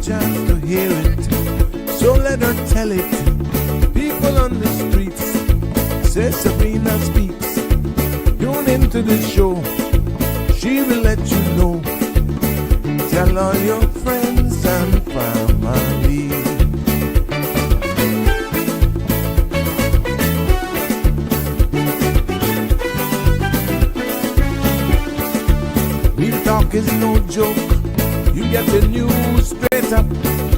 chance to hear it, so let her tell it. People on the streets say Sabrina speaks. Tune into the show, she will let you know. Tell all your friends and family. Real talk is no joke. You get the news straight up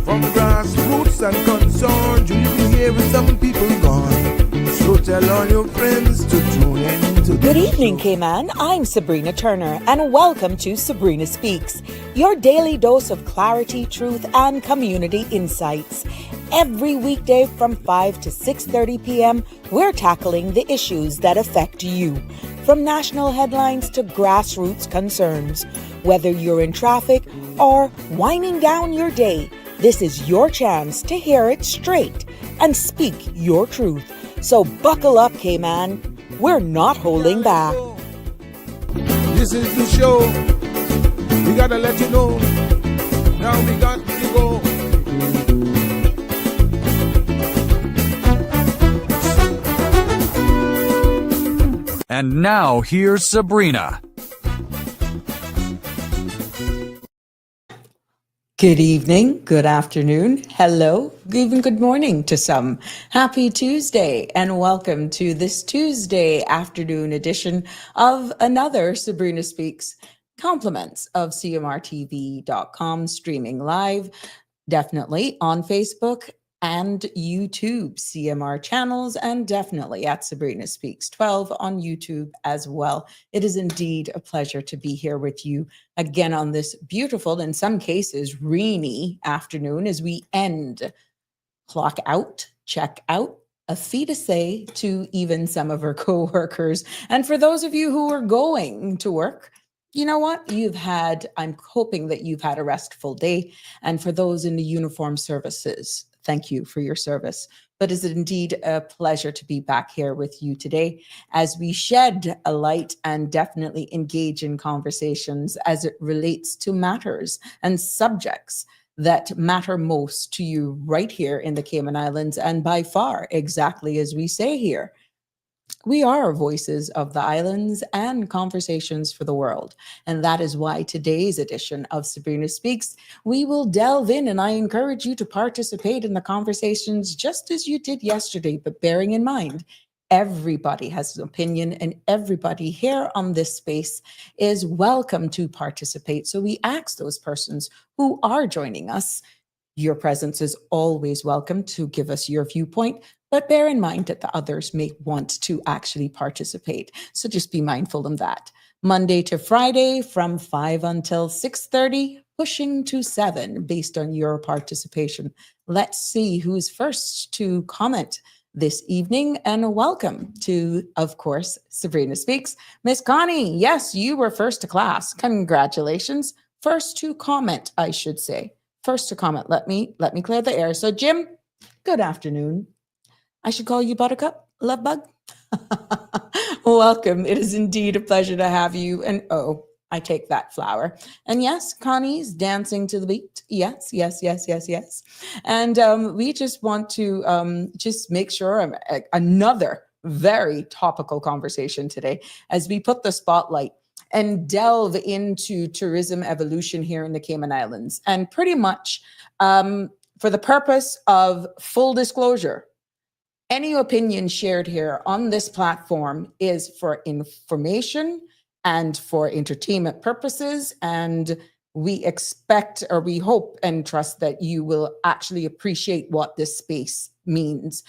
from grassroots and concerned. You can hear with some people gone. So tell all your friends to tune in to Good evening, Cayman. I'm Sabrina Turner, and welcome to Sabrina Speaks, your daily dose of clarity, truth, and community insights. Every weekday from 5 to 6:30 p.m., we're tackling the issues that affect you, from national headlines to grassroots concerns. Whether you're in traffic or winding down your day, this is your chance to hear it straight and speak your truth. So buckle up, Cayman. We're not holding back. This is the show. We gotta let you know. Now we got to go. And now here's Sabrina. Good evening, good afternoon, hello, even good morning to some. Happy Tuesday and welcome to this Tuesday afternoon edition of another Sabrina Speaks. Compliments of CMRTV.com, streaming live, definitely on Facebook and YouTube CMR channels, and definitely at Sabrina Speaks 12 on YouTube as well. It is indeed a pleasure to be here with you again on this beautiful, in some cases, rainy afternoon as we end clock out, check out, a fee to say to even some of our co-workers. And for those of you who are going to work, you know what? I'm hoping that you've had a restful day. And for those in the uniform services, thank you for your service. But is it indeed a pleasure to be back here with you today as we shed a light and definitely engage in conversations as it relates to matters and subjects that matter most to you right here in the Cayman Islands, and by far, exactly as we say here. We are voices of the islands and conversations for the world. And that is why today's edition of Sabrina Speaks, we will delve in, and I encourage you to participate in the conversations just as you did yesterday, but bearing in mind, everybody has an opinion and everybody here on this space is welcome to participate. So we ask those persons who are joining us, your presence is always welcome to give us your viewpoint, but bear in mind that the others may want to actually participate. So just be mindful of that. Monday to Friday from 5 until 6:30, pushing to 7 based on your participation. Let's see who's first to comment this evening, and welcome to, of course, Sabrina Speaks. Miss Connie, yes, you were first to class. Congratulations. First to comment, I should say. First to comment. Let me clear the air. So Jim, good afternoon. I should call you Buttercup, Love Bug. Welcome. It is indeed a pleasure to have you. And oh, I take that flower. And yes, Connie's dancing to the beat. Yes. And we just want to just make sure another very topical conversation today as we put the spotlight and delve into tourism evolution here in the Cayman Islands. And pretty much for the purpose of full disclosure, any opinion shared here on this platform is for information and for entertainment purposes. And we expect, or we hope and trust that you will actually appreciate what this space means.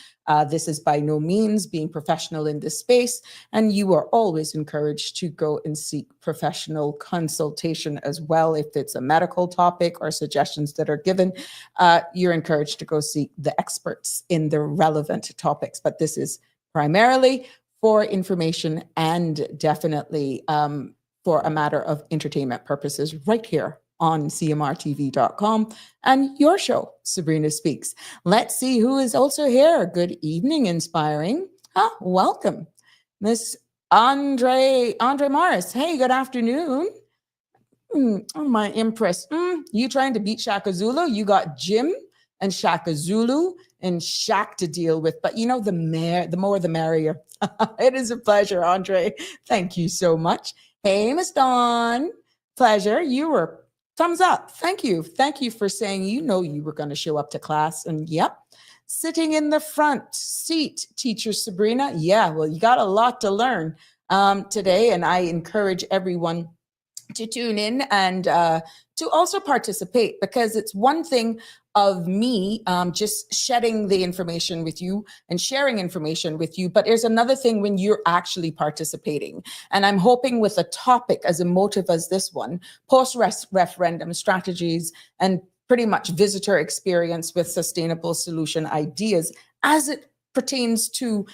This is by no means being professional in this space, and you are always encouraged to go and seek professional consultation as well. If it's a medical topic or suggestions that are given, you're encouraged to go seek the experts in the relevant topics. But this is primarily for information and definitely for a matter of entertainment purposes right here on CMRTV.com and your show, Sabrina Speaks. Let's see who is also here. Good evening, Inspiring. Welcome, Miss Andre Morris. Hey, good afternoon. Oh, my impress. You trying to beat Shaka Zulu? You got Jim and Shaka Zulu and Shaq to deal with. But you know, the more the merrier. It is a pleasure, Andre. Thank you so much. Hey, Miss Dawn. Pleasure. You were thumbs up. Thank you. Thank you for saying you know you were going to show up to class. And yep, sitting in the front seat, teacher Sabrina. Yeah, well, you got a lot to learn today. And I encourage everyone to tune in and to also participate, because it's one thing of me just shedding the information with you and sharing information with you, but there's another thing when you're actually participating. And I'm hoping with a topic as emotive as this one, post-referendum strategies and pretty much visitor experience with sustainable solution ideas as it pertains to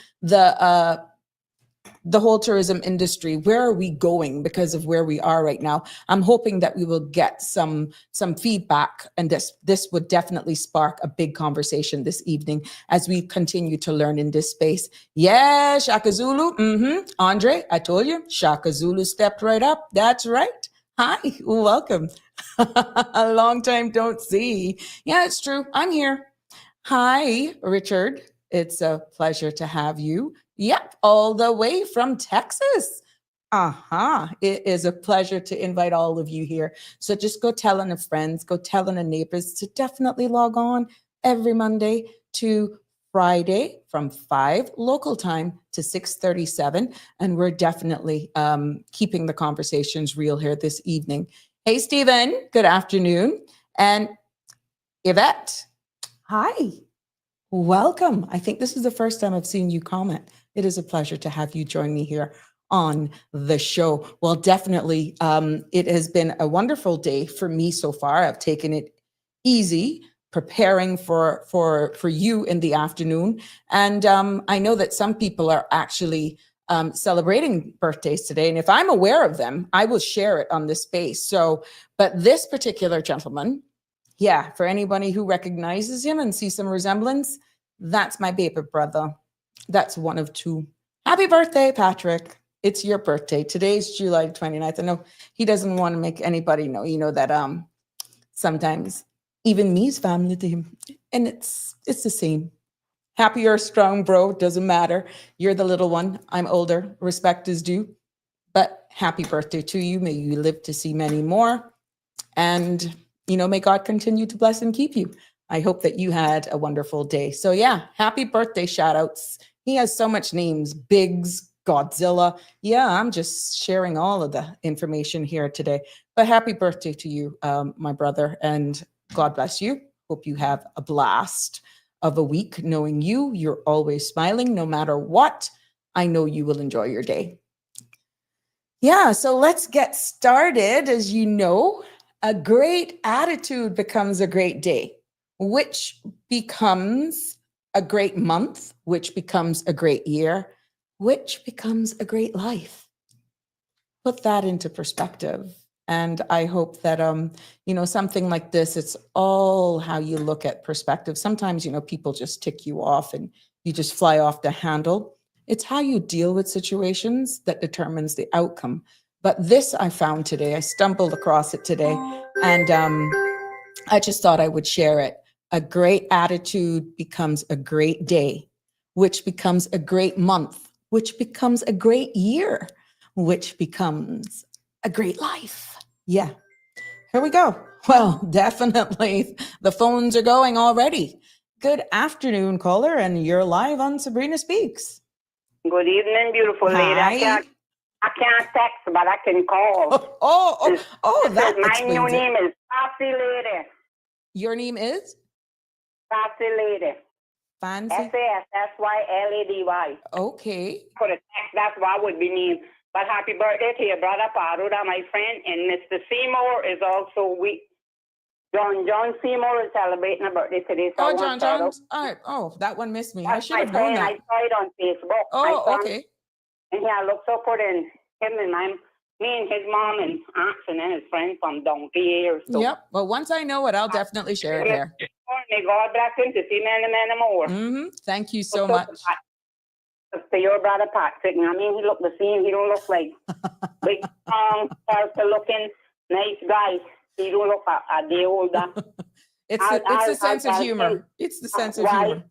the whole tourism industry. Where are we going because of where we are right now? I'm hoping that we will get some feedback, and this would definitely spark a big conversation this evening as we continue to learn in this space. Yeah, Shaka Zulu. Andre, I told you, Shaka Zulu stepped right up. That's right. Hi, welcome. A long time don't see. Yeah, it's true. I'm here. Hi, Richard. It's a pleasure to have you. Yep, all the way from Texas. It is a pleasure to invite all of you here. So just go telling the friends, go telling the neighbors to definitely log on every Monday to Friday from 5 local time to 6:37. And we're definitely keeping the conversations real here this evening. Hey, Stephen, good afternoon. And Yvette, hi. Welcome. I think this is the first time I've seen you comment. It is a pleasure to have you join me here on the show. Well, definitely, it has been a wonderful day for me so far. I've taken it easy, preparing for you in the afternoon, and I know that some people are actually celebrating birthdays today. And if I'm aware of them, I will share it on this space. So, but this particular gentleman. Yeah, for anybody who recognizes him and sees some resemblance, that's my baby brother. That's one of two. Happy birthday, Patrick. It's your birthday. Today's July 29th. I know he doesn't want to make anybody know, you know, that sometimes even me's family to him. And it's the same. Happy or strong, bro. Doesn't matter. You're the little one. I'm older. Respect is due. But happy birthday to you. May you live to see many more. And you know, may God continue to bless and keep you. I hope that you had a wonderful day. So yeah, happy birthday shout outs. He has so much names, Biggs, Godzilla. Yeah, I'm just sharing all of the information here today. But happy birthday to you, my brother, and God bless you. Hope you have a blast of a week. Knowing you, you're always smiling no matter what. I know you will enjoy your day. Yeah, so let's get started. As you know, a great attitude becomes a great day, which becomes a great month, which becomes a great year, which becomes a great life. Put that into perspective. And I hope that, you know, something like this, it's all how you look at perspective. Sometimes, you know, people just tick you off and you just fly off the handle. It's how you deal with situations that determines the outcome. But this I found today, I stumbled across it today, and I just thought I would share it. A great attitude becomes a great day, which becomes a great month, which becomes a great year, which becomes a great life. Yeah, here we go. Well, definitely the phones are going already. Good afternoon, caller, and you're live on Sabrina Speaks. Good evening, beautiful lady. Hi. I can't text, but I can call. That My explains new it. name is Sassy Lady. Your name is? Sassy Lady. Fancy? SASSYLADY. Okay. For the text, that's what would be named. But happy birthday to your brother Paruda, my friend. And Mr. Seymour is also John Seymour is celebrating a birthday today. So John. All right. Oh, that one missed me. I That's should my have known friend. that. I saw it on Facebook. Oh, okay. And I looked so good in him and me and his mom and aunts and then his friend from donkey years. So. Yep. Well, once I know it, I'll definitely share it here. May God bless him to see many more. Thank you so much. To your brother Patrick. I mean, he looked the same. He don't look like big, character looking. Nice guy. He don't look a day older. It's the sense of humor. It's the sense of humor.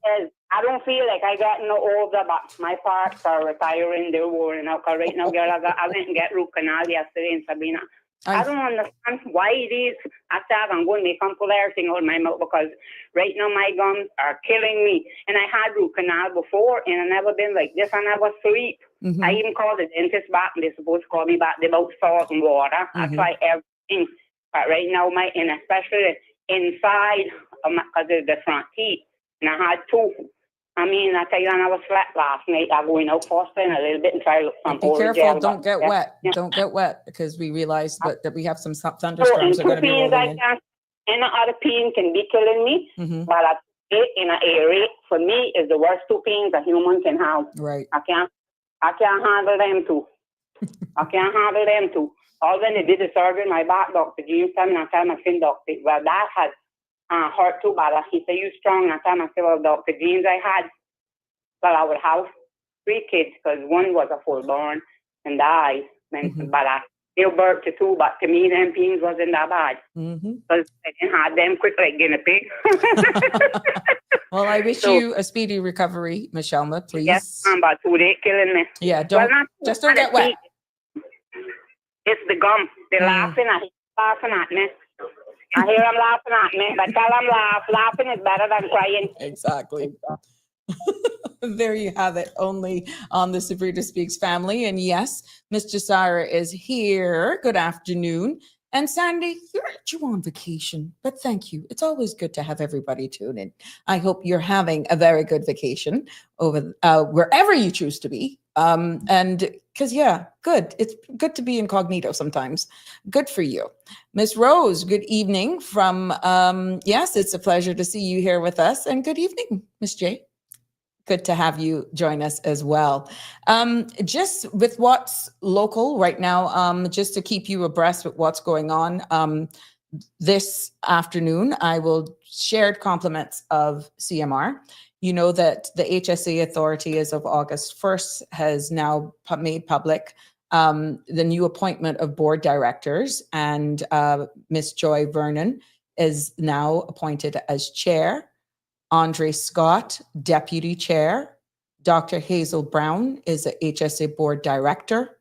I don't feel like I got no older, but my parts are retiring. They're worn out. Right now, girl, I went and get root canal yesterday in Sabrina. I don't understand why it is. After I'm going to make pull everything out of my mouth because right now my gums are killing me. And I had root canal before and I never been like this. I never sleep. Mm-hmm. I even called the dentist back and they're supposed to call me back about salt and water. Mm-hmm. I try everything. But right now, and especially inside because of the front teeth. And I had two. I mean, I tell you, I never slept last night. I'm going out first thing a little bit and try to look some Be careful, don't get wet. Yeah. Don't get wet because we realized that we have some thunderstorms are going to be rolling in. And the other pain can be killing me, but in an area, for me, is the worst two pains a human can have. Right. I can't handle them too. I can't handle them too. All when they did the surgery, my back doctor, James, and I tell my fin doctor, well, that has hurt too bad. He said, you strong. I tell myself, well, Dr. James, I would have 3 kids because one was a full-born and died. But I still birthed to 2, but to me, them pains wasn't that bad. Because I didn't have them quick like guinea pig. Well, I wish you a speedy recovery, Michelle, please. Yes, but 2 days killing me. Yeah, don't get wet. It's the gum. They're laughing at me. I hear them laughing at me, but tell them laughing is better than crying. Exactly. There you have it, only on the Sabrina Speaks family. And yes, Miss Jasara is here. Good afternoon. And Sandy, you're on vacation, but thank you. It's always good to have everybody tune in. I hope you're having a very good vacation over wherever you choose to be. And because, good. It's good to be incognito sometimes. Good for you. Miss Rose, good evening from, yes, it's a pleasure to see you here with us. And good evening, Miss J. Good to have you join us as well. Just with what's local right now, just to keep you abreast with what's going on, this afternoon, I will share compliments of CMR. You know that the HSA authority as of August 1st has now made public the new appointment of board directors, and Ms. Joy Vernon is now appointed as chair. Andre Scott, deputy chair. Dr. Hazel Brown is a HSA board director.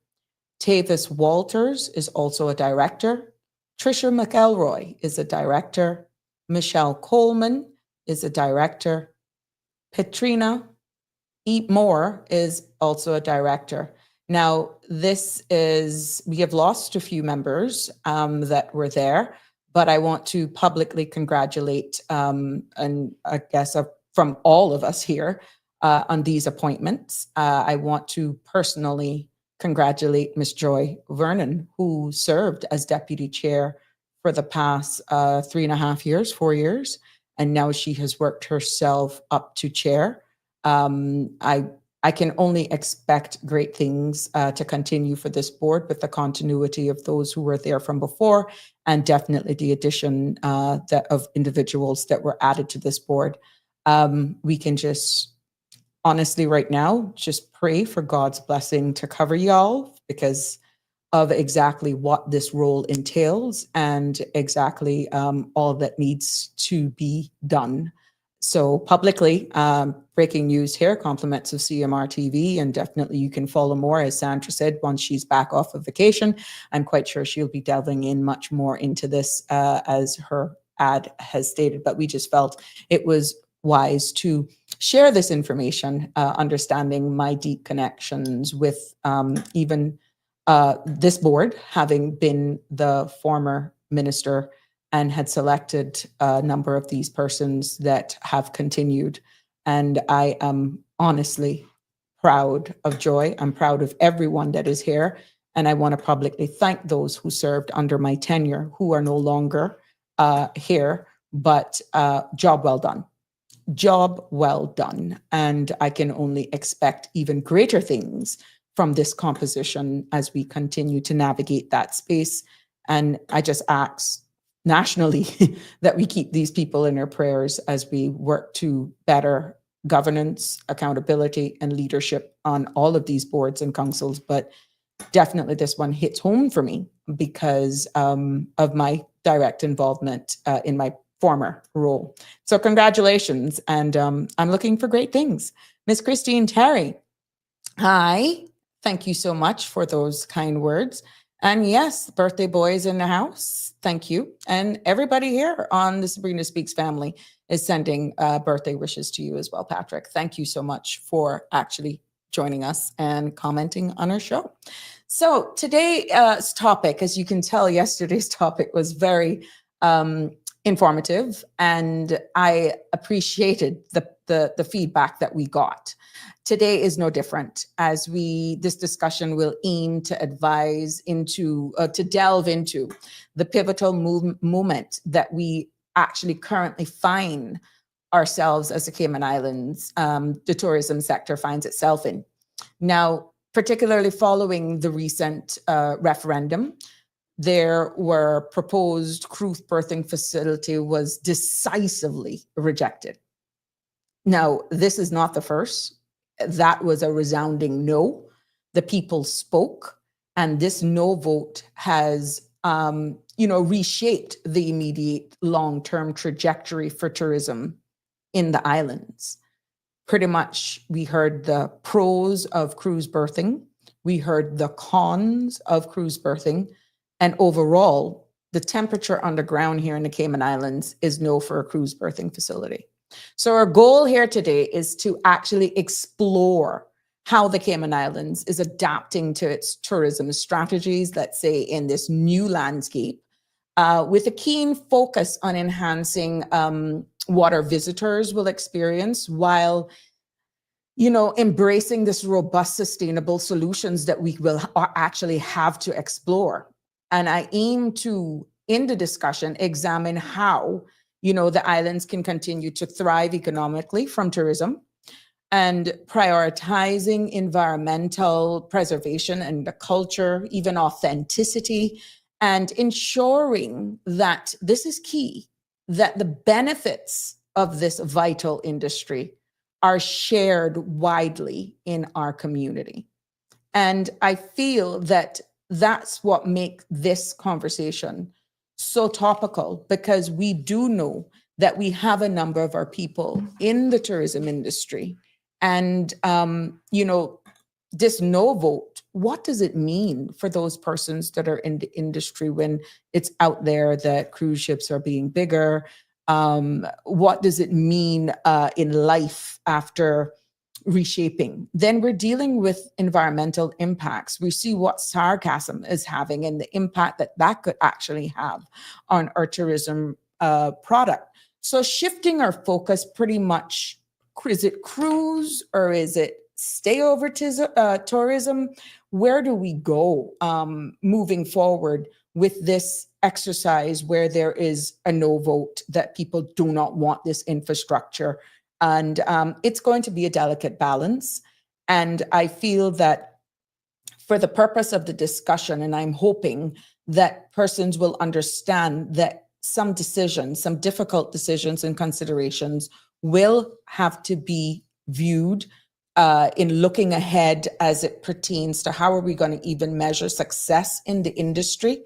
Tavis Walters is also a director. Tricia McElroy is a director. Michelle Coleman is a director. Petrina Eat Moore is also a director. Now, we have lost a few members that were there, but I want to publicly congratulate, and I guess from all of us here on these appointments. I want to personally congratulate Ms. Joy Vernon, who served as deputy chair for the past 3.5 years, 4 years. And now she has worked herself up to chair. I can only expect great things to continue for this board with the continuity of those who were there from before, and definitely the addition of individuals that were added to this board. We can just honestly right now just pray for God's blessing to cover y'all because of exactly what this role entails and exactly all that needs to be done. So publicly, breaking news here, compliments of CMR TV, and definitely you can follow more, as Sandra said, once she's back off of vacation. I'm quite sure she'll be delving in much more into this as her ad has stated, but we just felt it was wise to share this information, understanding my deep connections with even this board, having been the former minister and had selected a number of these persons that have continued. And I am honestly proud of Joy. I'm proud of everyone that is here. And I want to publicly thank those who served under my tenure, who are no longer here, but job well done. Job well done. And I can only expect even greater things from this composition as we continue to navigate that space. And I just ask nationally that we keep these people in our prayers as we work to better governance, accountability, and leadership on all of these boards and councils. But definitely this one hits home for me because of my direct involvement in my former role. So congratulations, and I'm looking for great things. Miss Christine Terry, hi. Thank you so much for those kind words. And yes, birthday boy is in the house. Thank you. And everybody here on the Sabrina Speaks family is sending birthday wishes to you as well, Patrick. Thank you so much for actually joining us and commenting on our show. So today's topic, as you can tell, yesterday's topic was very informative, and I appreciated the feedback that we got. Today is no different, as this discussion will aim to advise into, to delve into the pivotal moment that we actually currently find ourselves as the Cayman Islands, the tourism sector finds itself in. Now, particularly following the recent referendum, there were proposed cruise berthing facility was decisively rejected. Now, this is not the first. That was a resounding no. The people spoke, and this no vote has, reshaped the immediate long-term trajectory for tourism in the islands. Pretty much, we heard the pros of cruise berthing. We heard the cons of cruise berthing. And overall, the temperature on the ground here in the Cayman Islands is no for a cruise berthing facility. So our goal here today is to actually explore how the Cayman Islands is adapting to its tourism strategies, let's say in this new landscape, with a keen focus on enhancing what our visitors will experience while embracing this robust, sustainable solutions that we will actually have to explore. And I aim to, in the discussion, examine how the islands can continue to thrive economically from tourism, and prioritizing environmental preservation and the culture, even authenticity, and ensuring that this is key, that the benefits of this vital industry are shared widely in our community. And I feel that that's what makes this conversation so topical, because we do know that we have a number of our people in the tourism industry. And, this no vote, what does it mean for those persons that are in the industry when it's out there that cruise ships are being bigger? What does it mean in life after reshaping? Then we're dealing with environmental impacts. We see what sarcasm is having and the impact that could actually have on our tourism product. So shifting our focus pretty much, is it cruise or is it stayover tourism? Where do we go moving forward with this exercise where there is a no vote, that people do not want this infrastructure? And it's going to be a delicate balance. And I feel that for the purpose of the discussion, and I'm hoping that persons will understand that some decisions, some difficult decisions and considerations will have to be viewed in looking ahead as it pertains to how are we going to even measure success in the industry.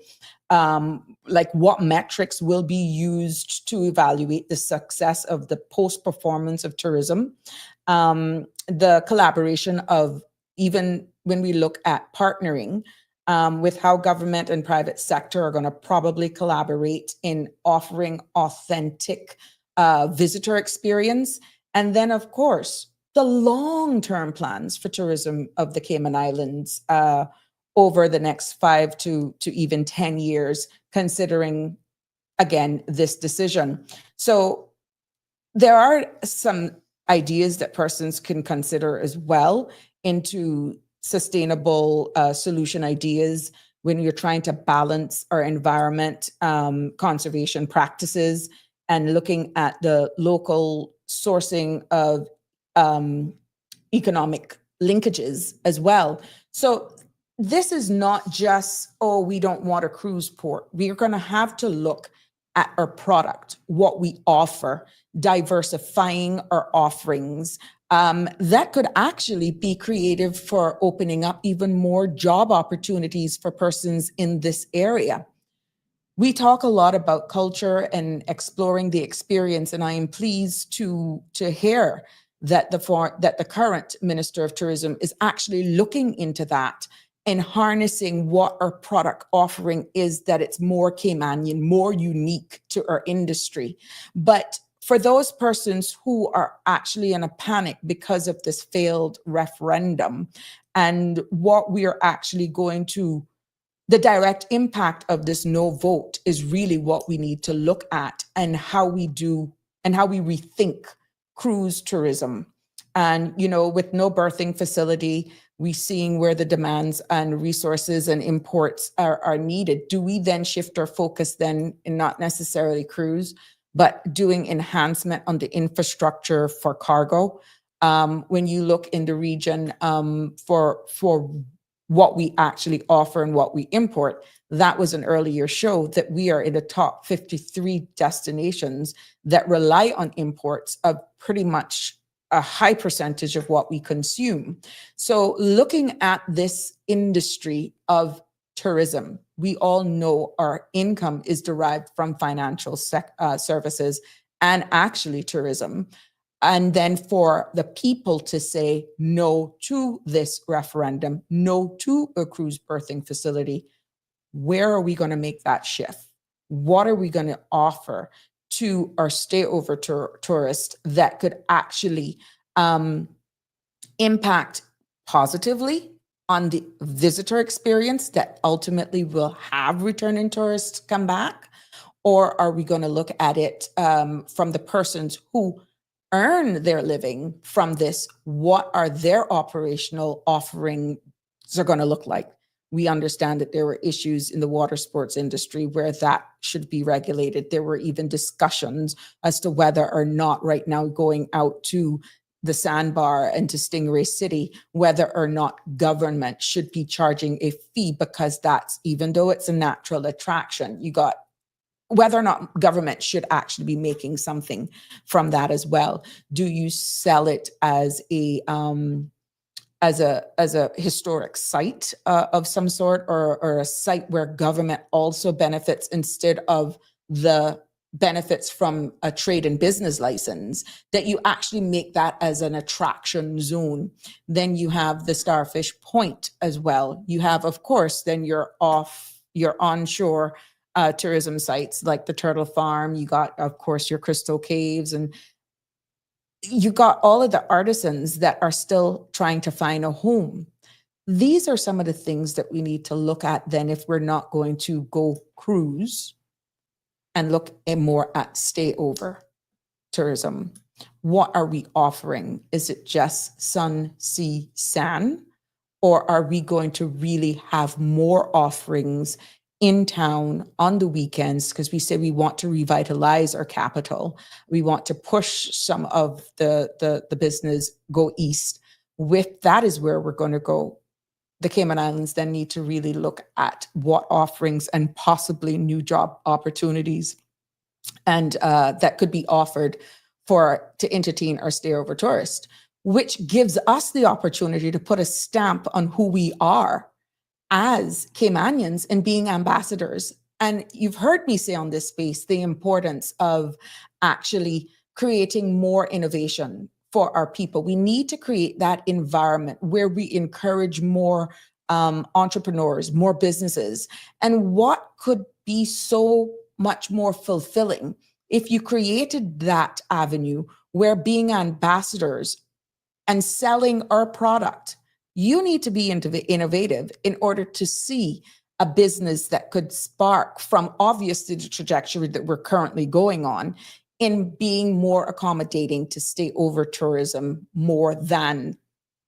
Like what metrics will be used to evaluate the success of the post-performance of tourism, the collaboration of, even when we look at partnering with how government and private sector are going to probably collaborate in offering authentic visitor experience. And then, of course, the long-term plans for tourism of the Cayman Islands over the next 5 to even 10 years, considering, again, this decision. So there are some ideas that persons can consider as well into sustainable solution ideas when you're trying to balance our environment conservation practices and looking at the local sourcing of economic linkages as well. So this is not just, oh, we don't want a cruise port. We are going to have to look at our product, what we offer, diversifying our offerings, that could actually be creative for opening up even more job opportunities for persons in this area. We talk a lot about culture and exploring the experience, and I am pleased to hear that the current Minister of Tourism is actually looking into that and harnessing what our product offering is, that it's more Caymanian, more unique to our industry. But for those persons who are actually in a panic because of this failed referendum and what we are actually going to, the direct impact of this no vote is really what we need to look at, and how we rethink cruise tourism. And, you know, with no berthing facility, we're seeing where the demands and resources and imports are needed. Do we then shift our focus then in not necessarily cruise, but doing enhancement on the infrastructure for cargo? When you look in the region for what we actually offer and what we import, that was an earlier show that we are in the top 53 destinations that rely on imports of pretty much a high percentage of what we consume. So looking at this industry of tourism, we all know our income is derived from financial services and actually tourism. And then for the people to say no to this referendum, no to a cruise berthing facility, where are we going to make that shift? What are we going to offer to our stayover tourists that could actually impact positively on the visitor experience that ultimately will have returning tourists come back? Or are we going to look at it from the persons who earn their living from this? What are their operational offerings are going to look like? We understand that there were issues in the water sports industry where that should be regulated. There were even discussions as to whether or not right now going out to the sandbar and to Stingray City, whether or not government should be charging a fee, because that's, even though it's a natural attraction, you got whether or not government should actually be making something from that as well. Do you sell it as a historic site of some sort, or a site where government also benefits instead of the benefits from a trade and business license, that you actually make that as an attraction zone? Then you have the Starfish Point as well. You have, of course, then your onshore tourism sites like the Turtle Farm. You got, of course, your Crystal Caves, and you got all of the artisans that are still trying to find a home. These are some of the things that we need to look at then, if we're not going to go cruise, and look more at stayover tourism. What are we offering? Is it just sun, sea, sand? Or are we going to really have more offerings in town on the weekends? Because we say we want to revitalize our capital. We want to push some of the business go east. With that is where we're going to go. The Cayman Islands then need to really look at what offerings and possibly new job opportunities and that could be offered to entertain our stayover tourist, which gives us the opportunity to put a stamp on who we are as Caymanians and being ambassadors. And you've heard me say on this space the importance of actually creating more innovation for our people. We need to create that environment where we encourage more entrepreneurs, more businesses. And what could be so much more fulfilling if you created that avenue where being ambassadors and selling our product, you need to be innovative in order to see a business that could spark from obviously the trajectory that we're currently going on in being more accommodating to stayover tourism more than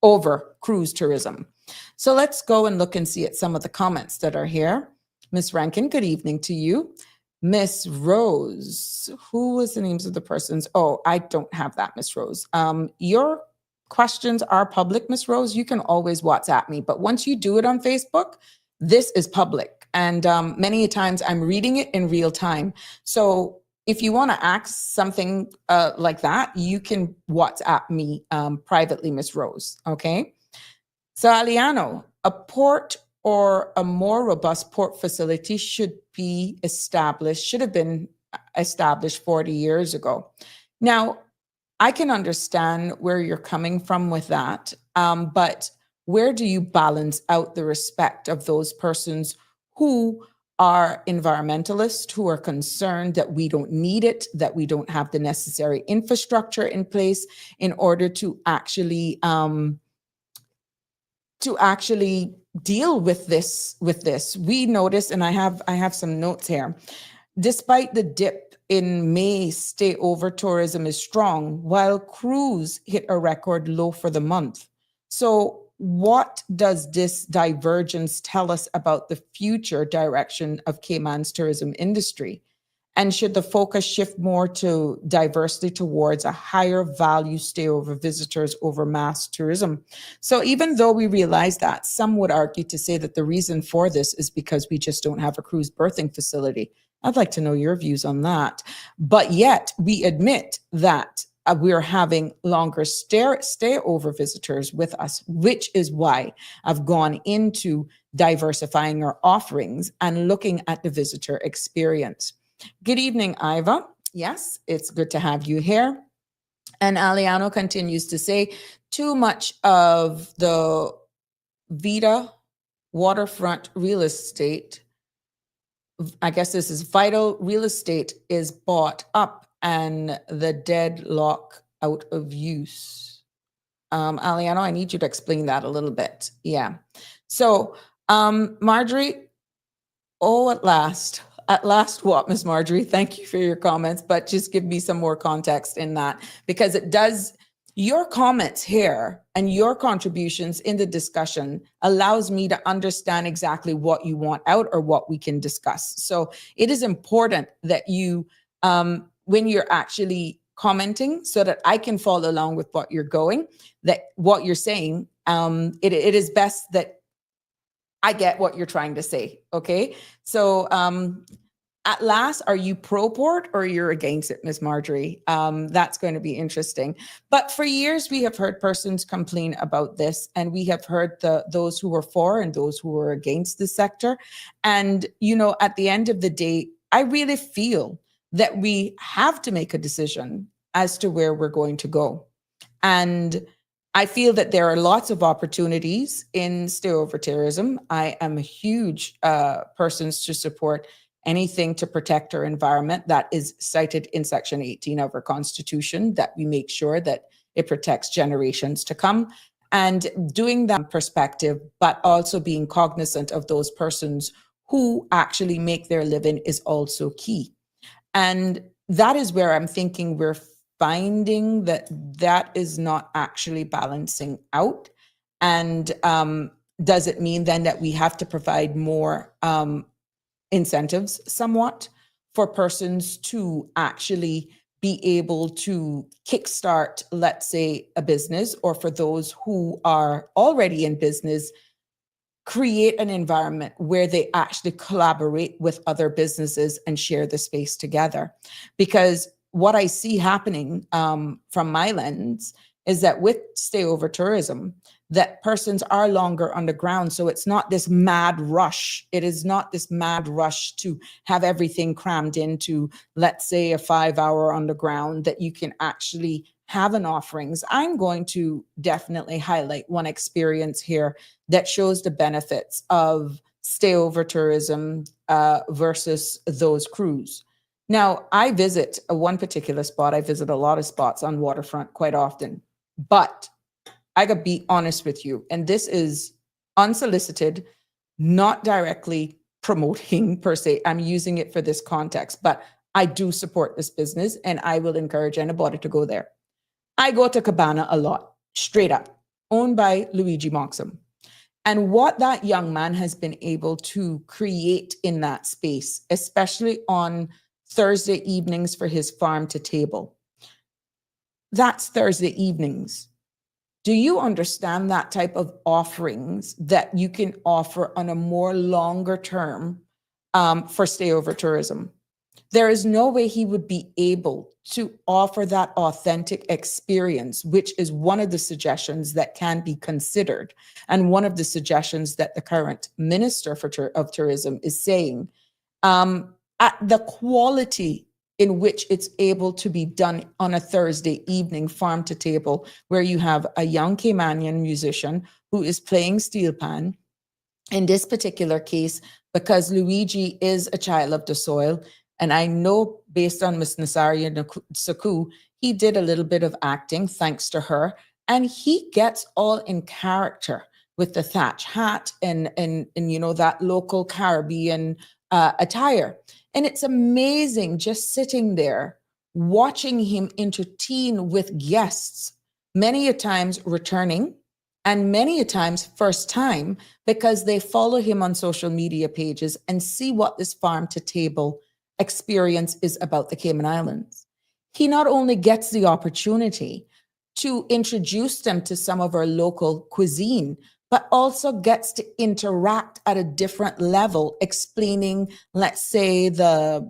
over cruise tourism. So let's go and look and see at some of the comments that are here. Miss Rankin, good evening to you. Miss Rose, who was the names of the persons? Oh, I don't have that, Miss Rose. Your questions are public, Miss Rose. You can always WhatsApp me, but once you do it on Facebook, this is public. And many times I'm reading it in real time. So if you want to ask something like that, you can WhatsApp me privately, Miss Rose. Okay. So Aliano, a port or a more robust port facility should have been established 40 years ago. Now, I can understand where you're coming from with that, but where do you balance out the respect of those persons who are environmentalists, who are concerned that we don't need it, that we don't have the necessary infrastructure in place in order to actually deal with this? We notice, and I have some notes here. Despite the dip in May, stayover tourism is strong, while cruise hit a record low for the month. So what does this divergence tell us about the future direction of Cayman's tourism industry? And should the focus shift more to diversity towards a higher value stayover visitors over mass tourism? So even though we realize that, some would argue to say that the reason for this is because we just don't have a cruise berthing facility. I'd like to know your views on that. But yet we admit that we're having longer stayover visitors with us, which is why I've gone into diversifying our offerings and looking at the visitor experience. Good evening, Iva. Yes, it's good to have you here. And Aliano continues to say, too much of the Vita waterfront real estate, I guess this is vital real estate, is bought up and the deadlock out of use. Aliano, I need you to explain that a little bit. Yeah. So, Marjorie, at last what, Ms. Marjorie? Thank you for your comments, but just give me some more context in that, because it does, your comments here and your contributions in the discussion allows me to understand exactly what you want out or what we can discuss. So it is important that you, when you're actually commenting, so that I can follow along with what you're saying, it is best that I get what you're trying to say. Okay. So at last, are you pro port or you're against it, Ms. Marjorie? That's going to be interesting. But for years, we have heard persons complain about this, and we have heard those who were for and those who were against the sector. And, at the end of the day, I really feel that we have to make a decision as to where we're going to go. And I feel that there are lots of opportunities in stayover tourism. I am a huge person to support anything to protect our environment that is cited in Section 18 of our Constitution, that we make sure that it protects generations to come. And doing that perspective, but also being cognizant of those persons who actually make their living is also key. And that is where I'm thinking we're finding that is not actually balancing out. And does it mean then that we have to provide more incentives somewhat for persons to actually be able to kickstart, let's say, a business, or for those who are already in business, create an environment where they actually collaborate with other businesses and share the space together? Because what I see happening from my lens is that with stayover tourism, that persons are longer on the ground. So it's not this mad rush. It is not this mad rush to have everything crammed into, let's say, a 5-hour on the ground, that you can actually have an offerings. I'm going to definitely highlight one experience here that shows the benefits of stayover tourism versus those cruise. Now, I visit one particular spot. I visit a lot of spots on waterfront quite often, but I gotta be honest with you, and this is unsolicited, not directly promoting per se. I'm using it for this context, but I do support this business and I will encourage anybody to go there. I go to Cabana a lot, straight up, owned by Luigi Moxham. And what that young man has been able to create in that space, especially on Thursday evenings for his farm to table. That's Thursday evenings. Do you understand that type of offerings that you can offer on a more longer term for stayover tourism? There is no way he would be able to offer that authentic experience, which is one of the suggestions that can be considered. And one of the suggestions that the current Minister of Tourism is saying, at the quality in which it's able to be done on a Thursday evening, farm to table, where you have a young Caymanian musician who is playing steel pan. In this particular case, because Luigi is a child of the soil, and I know based on Miss Nasaria Saku, he did a little bit of acting thanks to her, and he gets all in character with the thatch hat and you know, that local Caribbean attire. And it's amazing just sitting there watching him entertain with guests, many a times returning and many a times first time, because they follow him on social media pages and see what this farm to table experience is about the Cayman Islands. He not only gets the opportunity to introduce them to some of our local cuisine, but also gets to interact at a different level, explaining, let's say the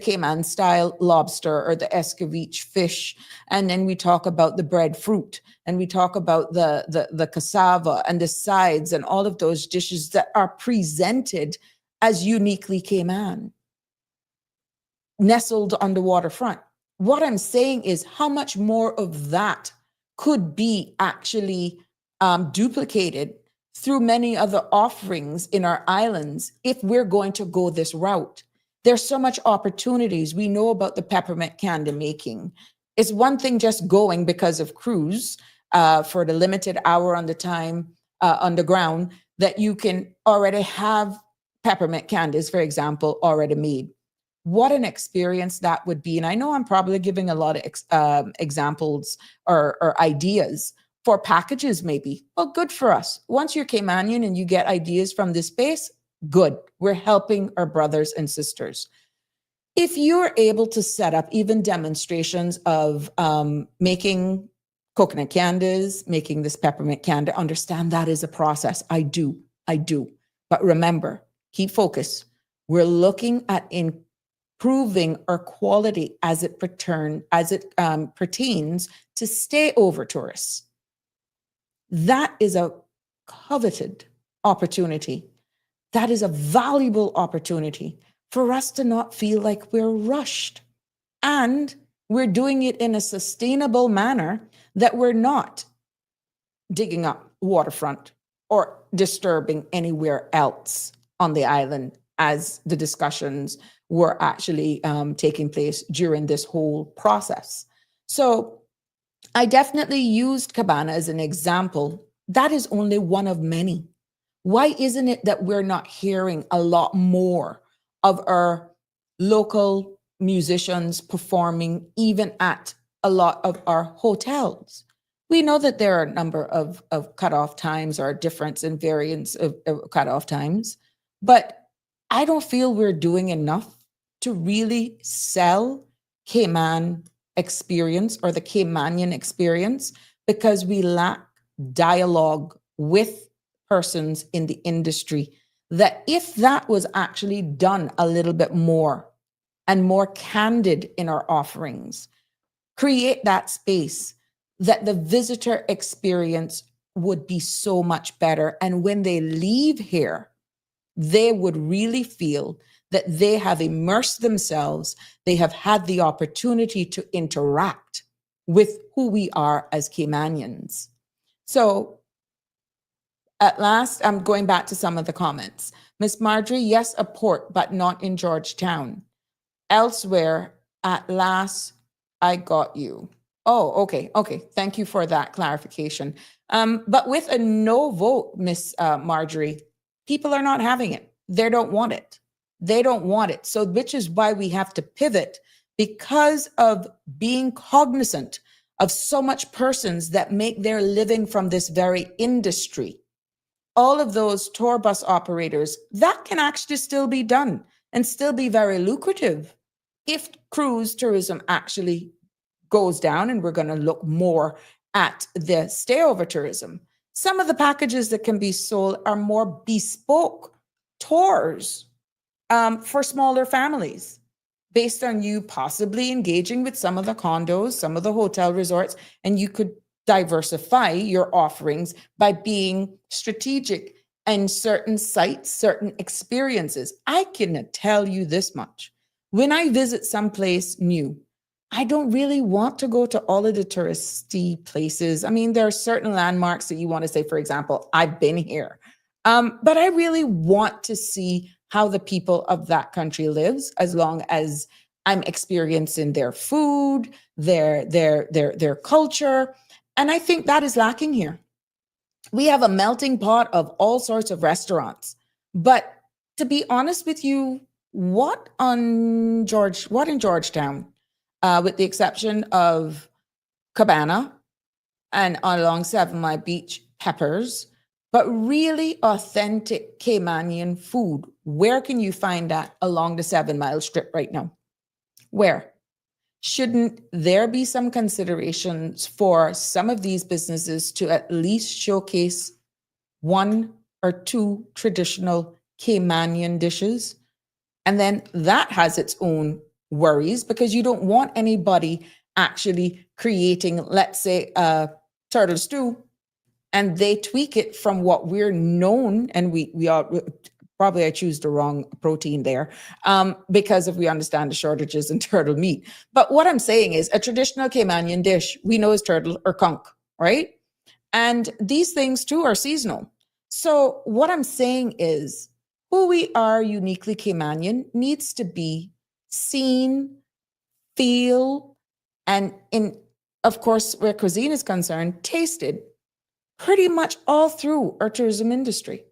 Cayman style lobster or the escovitch fish. And then we talk about the breadfruit, and we talk about the cassava and the sides and all of those dishes that are presented as uniquely Cayman, nestled on the waterfront. What I'm saying is how much more of that could be actually duplicated through many other offerings in our islands if we're going to go this route. There's so much opportunities. We know about the peppermint candy making. It's one thing just going because of cruise for the limited hour on the time on the ground that you can already have peppermint candies, for example, already made. What an experience that would be. And I know I'm probably giving a lot of examples or ideas for packages maybe. Well, good for us. Once you're Caymanian and you get ideas from this space, good. We're helping our brothers and sisters. If you're able to set up even demonstrations of making coconut candies, making this peppermint candy, understand that is a process. I do. But remember, keep focused. We're looking at improving our quality as it pertains to stayover tourists. That is a coveted opportunity. That is a valuable opportunity for us to not feel like we're rushed. And we're doing it in a sustainable manner that we're not digging up waterfront or disturbing anywhere else on the island as the discussions were actually taking place during this whole process. So I definitely used Cabana as an example. That is only one of many. Why isn't it that we're not hearing a lot more of our local musicians performing even at a lot of our hotels? We know that there are a number of cutoff times or difference in variance of cutoff times, but I don't feel we're doing enough to really sell Cayman experience or the Caymanian experience because we lack dialogue with persons in the industry. That if that was actually done a little bit more and more candid in our offerings, create that space, that the visitor experience would be so much better. And when they leave here, they would really feel that they have immersed themselves, they have had the opportunity to interact with who we are as Caymanians. So at last, I'm going back to some of the comments. Miss Marjorie, yes, a port, but not in Georgetown. Elsewhere, at last, I got you. Oh, okay. Thank you for that clarification. But with a no vote, Miss Marjorie, people are not having it. They don't want it. So which is why we have to pivot, because of being cognizant of so much persons that make their living from this very industry. All of those tour bus operators, that can actually still be done and still be very lucrative if cruise tourism actually goes down and we're going to look more at the Stayover Tourism, some of the packages that can be sold are more bespoke tours for smaller families, based on you possibly engaging with some of the condos, some of the hotel resorts, and you could diversify your offerings by being strategic in certain sites, certain experiences. I can tell you this much. When I visit someplace new, I don't really want to go to all of the touristy places. I mean, there are certain landmarks that you want to say, for example, I've been here. But I really want to see how the people of that country lives, as long as I'm experiencing their food, their culture. And I think that is lacking here. We have a melting pot of all sorts of restaurants. But to be honest with you, what in Georgetown, with the exception of Cabana and along 7 Mile Beach, Peppers, but really authentic Caymanian food, where can you find that along the 7 Mile Strip right now? Where? Shouldn't there be some considerations for some of these businesses to at least showcase 1 or 2 traditional Caymanian dishes? And then that has its own worries, because you don't want anybody actually creating, let's say, a turtle stew, and they tweak it from what we're known, and we are probably, I choose the wrong protein there, because if we understand the shortages in turtle meat. But what I'm saying is, a traditional Caymanian dish we know is turtle or conch, right? And these things too are seasonal. So what I'm saying is, who we are uniquely Caymanian needs to be seen, feel, and of course, where cuisine is concerned, tasted pretty much all through our tourism industry.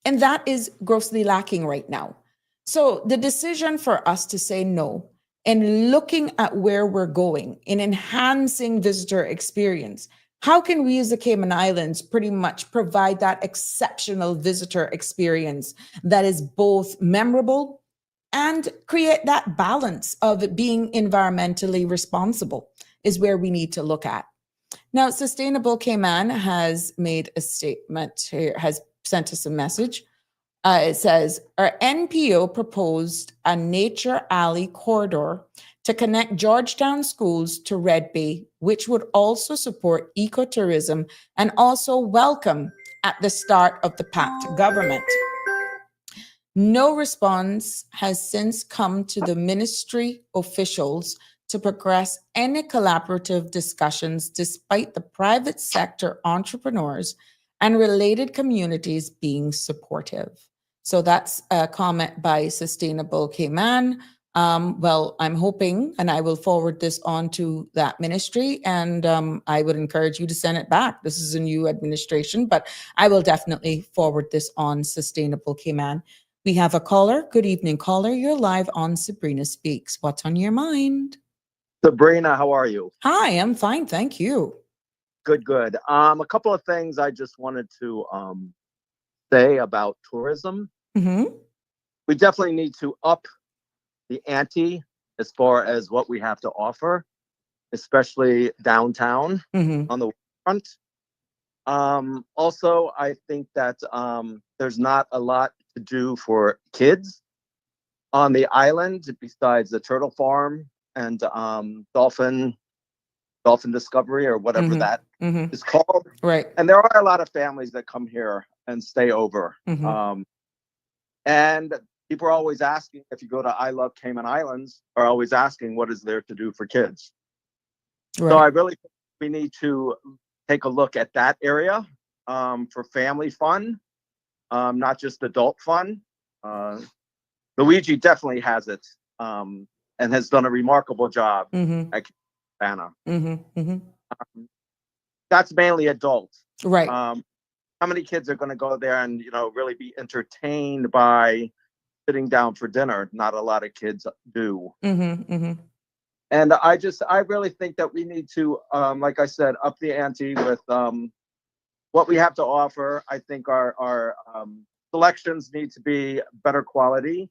And that is grossly lacking right now. So the decision for us to say no and looking at where we're going in enhancing visitor experience, how can we as the Cayman Islands pretty much provide that exceptional visitor experience that is both memorable and create that balance of it being environmentally responsible is where we need to look at. Now, Sustainable Cayman has made a statement here, has sent us a message. It says, our NPO proposed a nature alley corridor to connect Georgetown schools to Red Bay, which would also support ecotourism and also welcome at the start of the pact government. No response has since come to the ministry officials to progress any collaborative discussions, despite the private sector entrepreneurs and related communities being supportive. So that's a comment by Sustainable Cayman. Well, I'm hoping, and I will forward this on to that ministry, and I would encourage you to send it back. This is a new administration, but I will definitely forward this on Sustainable Cayman. We have a caller. Good evening, caller. You're live on Sabrina Speaks. What's on your mind? Sabrina, how are you? Hi, I'm fine. Thank you. Good, good. A couple of things I just wanted to say about tourism. Mm-hmm. We definitely need to up the ante as far as what we have to offer, especially downtown on the front. Also, I think that there's not a lot to do for kids on the island besides the turtle farm and dolphin discovery, or whatever that is called. Right. And there are a lot of families that come here and stay over. And people are always asking, if you go to I Love Cayman Islands, are always asking what is there to do for kids. Right. So I really think we need to take a look at that area for family fun, not just adult fun. Luigi definitely has it and has done a remarkable job at Cabana. That's mainly adults. Right. How many kids are going to go there and really be entertained by sitting down for dinner? Not a lot of kids do. And I really think that we need to, like I said, up the ante with what we have to offer. I think our selections need to be better quality.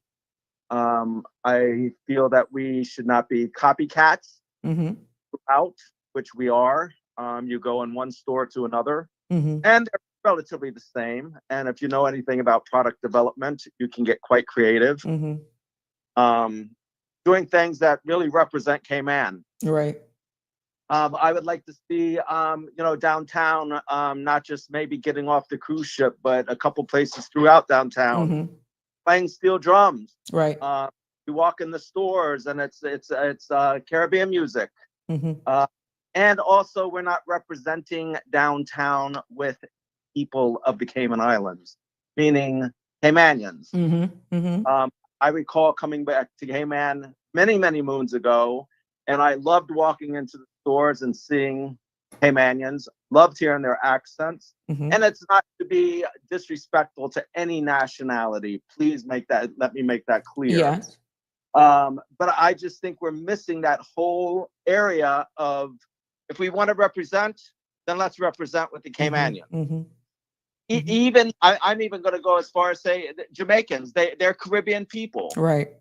I feel that we should not be copycats throughout, which we are. You go in one store to another, Mm-hmm. and they're relatively the same. And if you know anything about product development, you can get quite creative, doing things that really represent Cayman. Right. I would like to see, downtown, not just maybe getting off the cruise ship, but a couple places throughout downtown, playing steel drums. Right. You walk in the stores, and it's Caribbean music. And also, we're not representing downtown with people of the Cayman Islands, meaning Caymanians. I recall coming back to Cayman many, many moons ago, and I loved walking into the stores and seeing Caymanians, loved hearing their accents. And it's not to be disrespectful to any nationality. Please let me make that clear. Yes. But I just think we're missing that whole area of, if we want to represent, then let's represent with the Caymanian. Even I'm even going to go as far as say Jamaicans. They're Caribbean people. Right.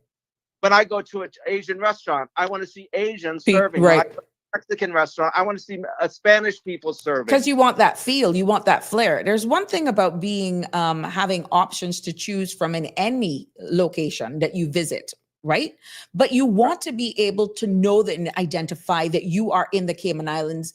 When I go to an Asian restaurant, I want to see Asians serving. Right. When I go to a Mexican restaurant, I want to see Spanish people serving. Because you want that feel, you want that flair. There's one thing about being having options to choose from in any location that you visit, right? But you want to be able to know that and identify that you are in the Cayman Islands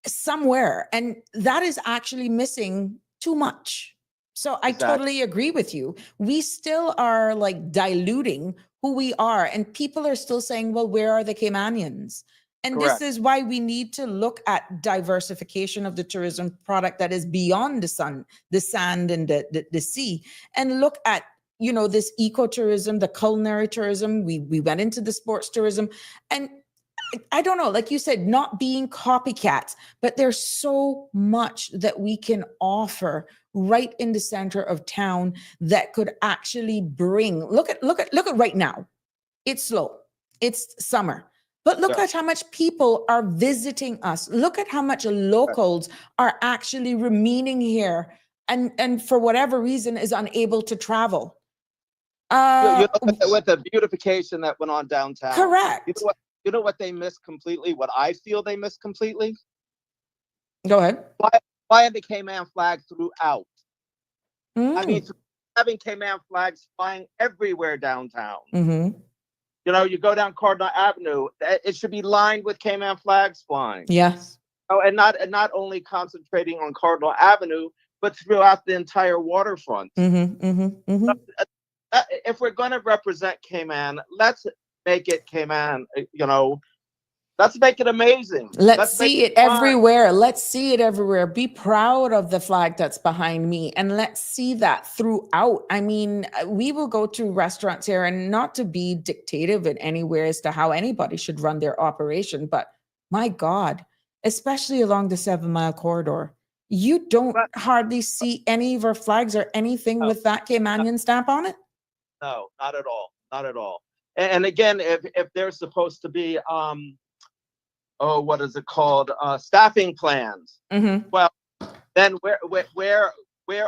somewhere, and that is actually missing too much. So I totally agree with you. We still are like diluting who we are, and people are still saying, well, where are the Caymanians? And Correct. This is why we need to look at diversification of the tourism product that is beyond the sun, the sand, and the sea, and look at, this ecotourism, the culinary tourism. We went into the sports tourism, and I don't know, like you said, not being copycats, but there's so much that we can offer right in the center of town that could actually bring. Look at right now. It's slow. It's summer. But look at how much people are visiting us. Look at how much locals are actually remaining here and for whatever reason is unable to travel. With the beautification that went on downtown. Correct. You know what they missed completely? What I feel they missed completely? Go ahead. Flying the Cayman flag throughout. I mean, having Cayman flags flying everywhere downtown. You go down Cardinal Avenue, it should be lined with Cayman flags flying. Yes. Oh, and not only concentrating on Cardinal Avenue, but throughout the entire waterfront. If we're going to represent Cayman, let's make it Cayman, let's make it amazing. Let's see it everywhere. Let's see it everywhere. Be proud of the flag that's behind me, and let's see that throughout. I mean, we will go to restaurants here, and not to be dictative in any way as to how anybody should run their operation, but my God, especially along the 7 Mile corridor, you don't hardly see any of our flags or anything with that Caymanian stamp on it. No, not at all. Not at all. And again, if there's supposed to be, what is it called? Staffing plans. Well, then where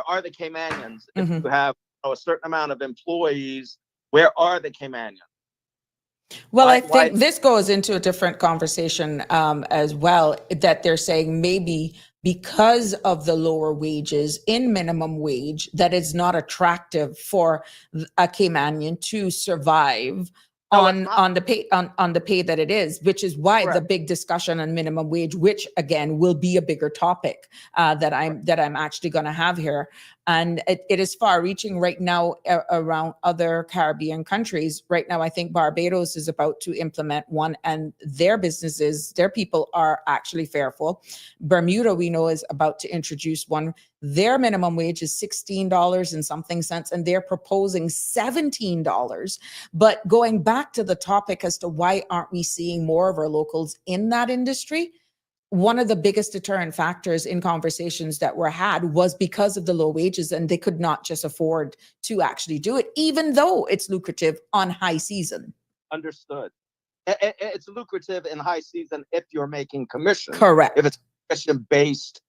are the Caymanians? If you have a certain amount of employees, where are the Caymanians? Well, I think this goes into a different conversation as well, that they're saying maybe because of the lower wages in minimum wage, that it's not attractive for a Caymanian to survive on the pay that it is, which is why the big discussion on minimum wage, which again will be a bigger topic that I'm actually going to have here. And it is far reaching right now around other Caribbean countries. Right now, I think Barbados is about to implement one, and their businesses, their people are actually fearful. Bermuda, we know, is about to introduce one. Their minimum wage is $16 and something cents, and they're proposing $17. But going back to the topic as to why aren't we seeing more of our locals in that industry? One of the biggest deterrent factors in conversations that were had was because of the low wages, and they could not just afford to actually do it, even though it's lucrative on high season. Understood. It's lucrative in high season if you're making commission. Correct. If it's commission-based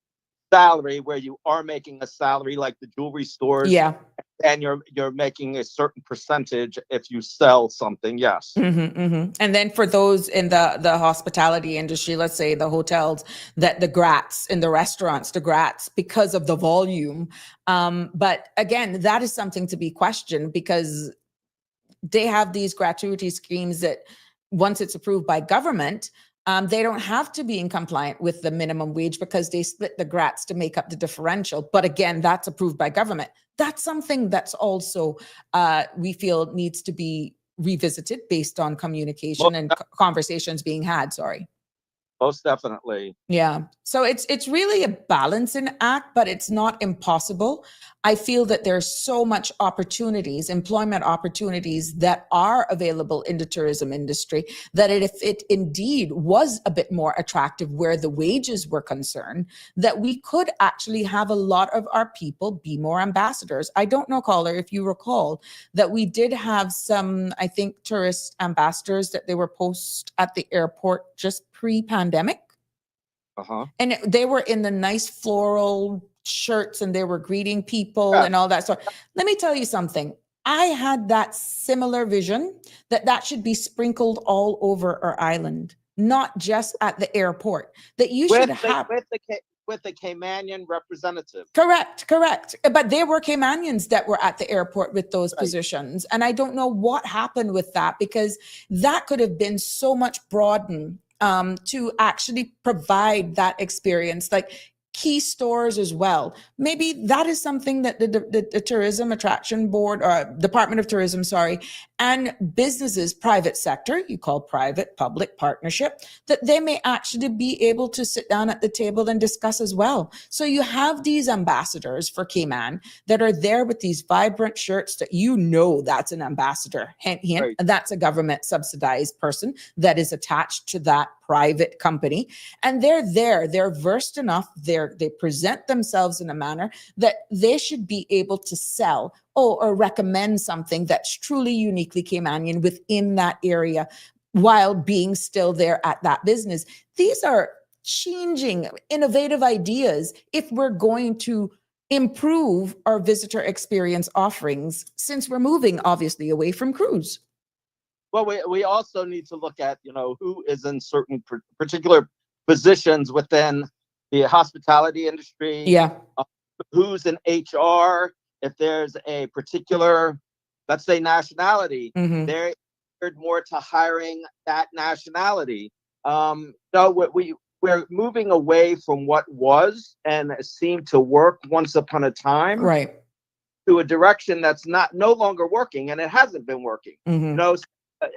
salary where you are making a salary like the jewelry stores. Yeah. and you're making a certain percentage if you sell something. Yes. And then for those in the hospitality industry, let's say the hotels, that the grats in the restaurants, the grats because of the volume. But again, that is something to be questioned, because they have these gratuity schemes that once it's approved by government, they don't have to be in compliant with the minimum wage because they split the grats to make up the differential. But again, that's approved by government. That's something that's also we feel needs to be revisited based on communication and conversations being had. Sorry. Most definitely. Yeah. So it's really a balancing act, but it's not impossible. I feel that there's so much opportunities, employment opportunities that are available in the tourism industry, that if it indeed was a bit more attractive where the wages were concerned, that we could actually have a lot of our people be more ambassadors. I don't know, caller, if you recall that we did have some, I think, tourist ambassadors that they were post at the airport just pre-pandemic. And they were in the nice floral shirts and they were greeting people and all that. So let me tell you something. I had that similar vision that should be sprinkled all over our island, not just at the airport, that you should have with the Caymanian representative. Correct. But there were Caymanians that were at the airport with those positions. And I don't know what happened with that, because that could have been so much broadened to actually provide that experience, like key stores as well. Maybe that is something that the Tourism Attraction Board, or Department of Tourism, and businesses, private sector, you call private public partnership, that they may actually be able to sit down at the table and discuss as well. So you have these ambassadors for Cayman that are there with these vibrant shirts that that's an ambassador. Hint, hint, that's a government subsidized person that is attached to that private company. And they're there, they're versed enough, they present themselves in a manner that they should be able to sell or recommend something that's truly uniquely Caymanian within that area while being still there at that business. These are changing, innovative ideas if we're going to improve our visitor experience offerings, since we're moving obviously away from cruise. Well, we also need to look at, who is in certain particular positions within the hospitality industry. Yeah. Who's in HR. If there's a particular, let's say, nationality, they're geared more to hiring that nationality. We're moving away from what was and seemed to work once upon a time, to a direction that's no longer working, and it hasn't been working.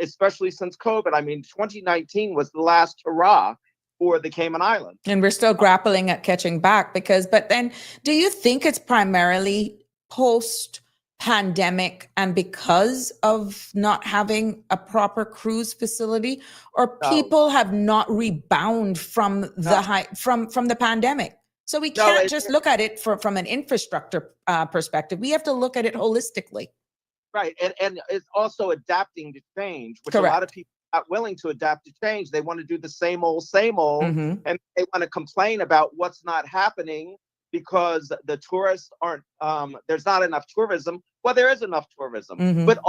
Especially since COVID. I mean, 2019 was the last hurrah for the Cayman Islands. And we're still grappling at catching back but then do you think it's primarily post-pandemic and because of not having a proper cruise facility, or people have not rebound from the from the pandemic? So we can't just look at it from an infrastructure perspective. We have to look at it holistically. Right. And it's also adapting to change, which a lot of people are not willing to adapt to change. They want to do the same old, and they want to complain about what's not happening because the tourists aren't, there's not enough tourism. Well, there is enough tourism, but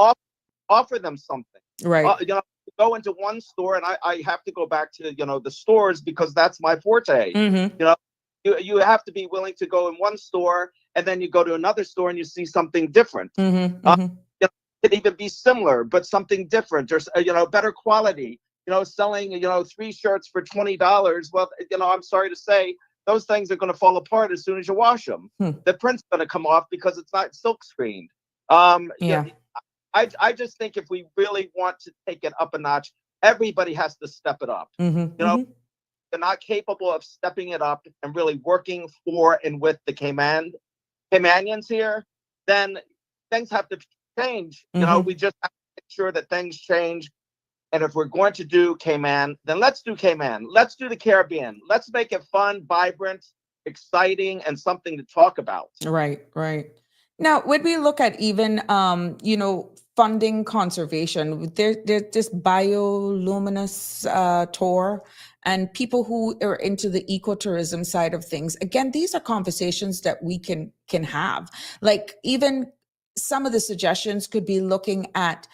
offer them something. Right. Go into one store, and I have to go back to, the stores because that's my forte. You have to be willing to go in one store and then you go to another store and you see something different. It could even be similar, but something different, or better quality. Selling 3 shirts for $20. Well, I'm sorry to say, those things are going to fall apart as soon as you wash them. The print's going to come off because it's not silk screened. I just think if we really want to take it up a notch, everybody has to step it up. They're not capable of stepping it up and really working for and with the Caymanians here, then things have to change. We just have to make sure that things change. And if we're going to do Cayman, then let's do Cayman. Let's do the Caribbean. Let's make it fun, vibrant, exciting, and something to talk about. Right. Now, when we look at even, funding conservation, there's this bioluminescence tour, and people who are into the ecotourism side of things. Again, these are conversations that we can have. Like even some of the suggestions could be looking at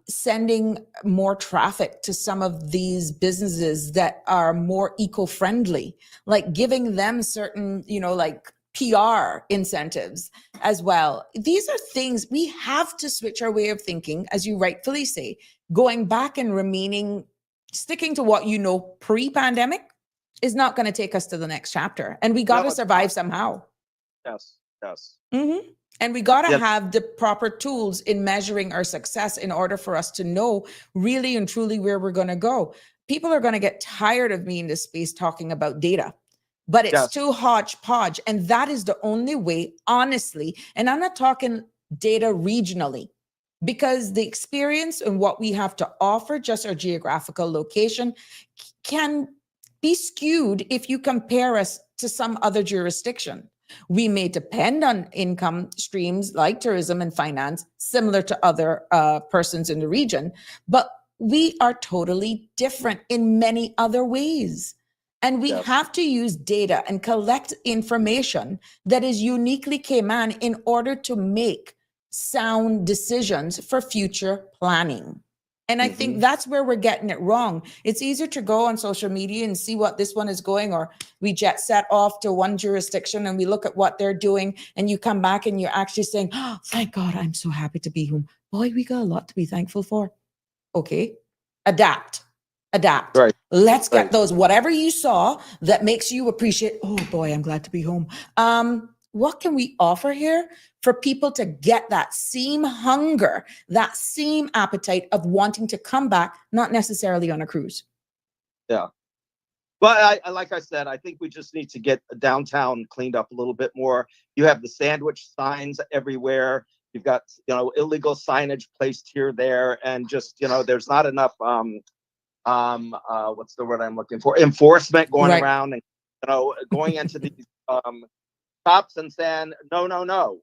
sending more traffic to some of these businesses that are more eco-friendly, like giving them certain, like PR incentives as well. These are things we have to switch our way of thinking, as you rightfully say, going back and sticking to what pre-pandemic is not going to take us to the next chapter. And we got to survive somehow. Yes. Mm-hmm. And we got to have the proper tools in measuring our success in order for us to know really and truly where we're going to go. People are going to get tired of me in this space talking about data, but it's too hodgepodge. And that is the only way, honestly. And I'm not talking data regionally, because the experience and what we have to offer, just our geographical location, can be skewed if you compare us to some other jurisdiction. We may depend on income streams like tourism and finance, similar to other persons in the region, but we are totally different in many other ways. And we have to use data and collect information that is uniquely Cayman in order to make sound decisions for future planning. And I think that's where we're getting it wrong. It's easier to go on social media and see what this one is going, or we jet set off to one jurisdiction and we look at what they're doing, and you come back and you're actually saying, oh, thank God, I'm so happy to be home. Boy, we got a lot to be thankful for. Okay, adapt. Right. Let's get those, whatever you saw that makes you appreciate, oh boy, I'm glad to be home. What can we offer here for people to get that same hunger, that same appetite of wanting to come back, not necessarily on a cruise? Yeah. Well, like I said, I think we just need to get downtown cleaned up a little bit more. You have the sandwich signs everywhere. You've got, illegal signage placed here, there, and just, there's not enough, what's the word I'm looking for? Enforcement going around and, going into these, shops and saying, no.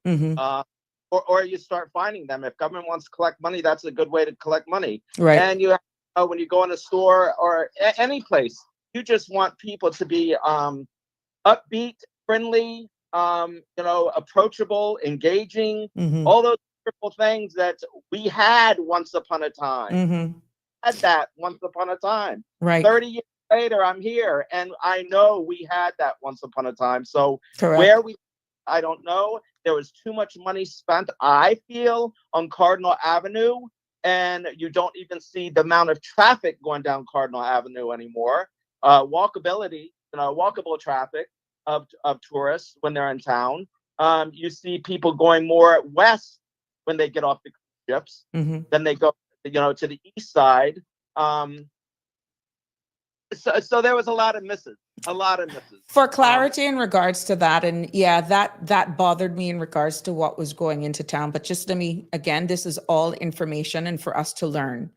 Or you start finding them. If government wants to collect money, that's a good way to collect money. Right. And you have, when you go in a store or any place, you just want people to be upbeat, friendly, approachable, engaging, all those wonderful things that we had once upon a time. Had that once upon a time. Right. 30 years later, I'm here, and I know we had that once upon a time. So Correct. I don't know. There was too much money spent, I feel, on Cardinal Avenue, and you don't even see the amount of traffic going down Cardinal Avenue anymore. Walkability, walkable traffic of tourists when they're in town. You see people going more west when they get off the ships. Then they go, to the east side. So there was a lot of misses. For clarity in regards to that, and that bothered me in regards to what was going into town. But just again, this is all information and for us to learn.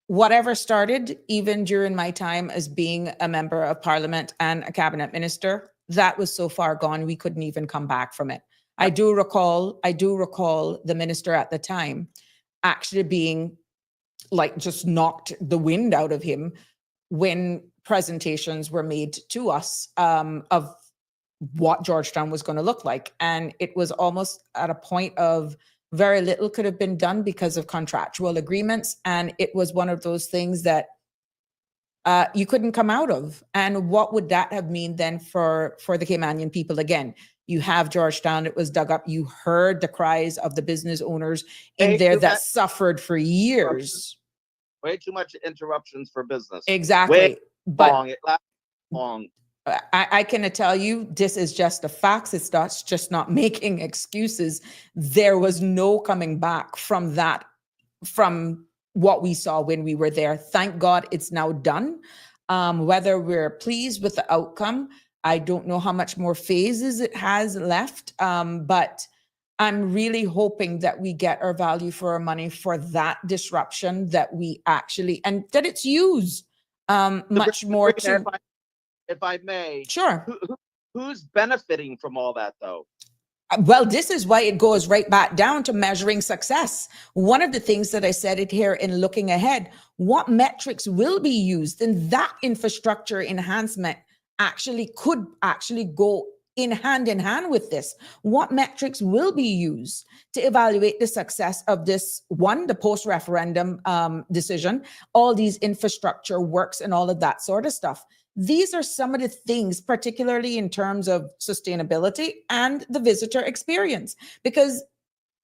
Whatever started, even during my time as being a member of parliament and a cabinet minister, that was so far gone, we couldn't even come back from it. I do recall the minister at the time actually being like just knocked the wind out of him when presentations were made to us of what Georgetown was going to look like. And it was almost at a point of very little could have been done because of contractual agreements. And it was one of those things that you couldn't come out of. And what would that have mean then for the Caymanian people? Again, you have Georgetown, it was dug up. You heard the cries of the business owners in there that suffered for years. Way too much interruptions for business. Exactly. But it lasts long. I can tell you, this is just the facts. It's just not making excuses. There was no coming back from that, from what we saw when we were there. Thank God it's now done. Whether we're pleased with the outcome, I don't know how much more phases it has left, but I'm really hoping that we get our value for our money for that disruption, that we actually, and that it's used much more to... If I may. Sure. Who's benefiting from all that, though? Well, this is why it goes right back down to measuring success. One of the things that I said it here in looking ahead, what metrics will be used, and that infrastructure enhancement could go in hand with this? What metrics will be used to evaluate the success of this one, the post-referendum decision, all these infrastructure works and all of that sort of stuff? These are some of the things, particularly in terms of sustainability and the visitor experience, because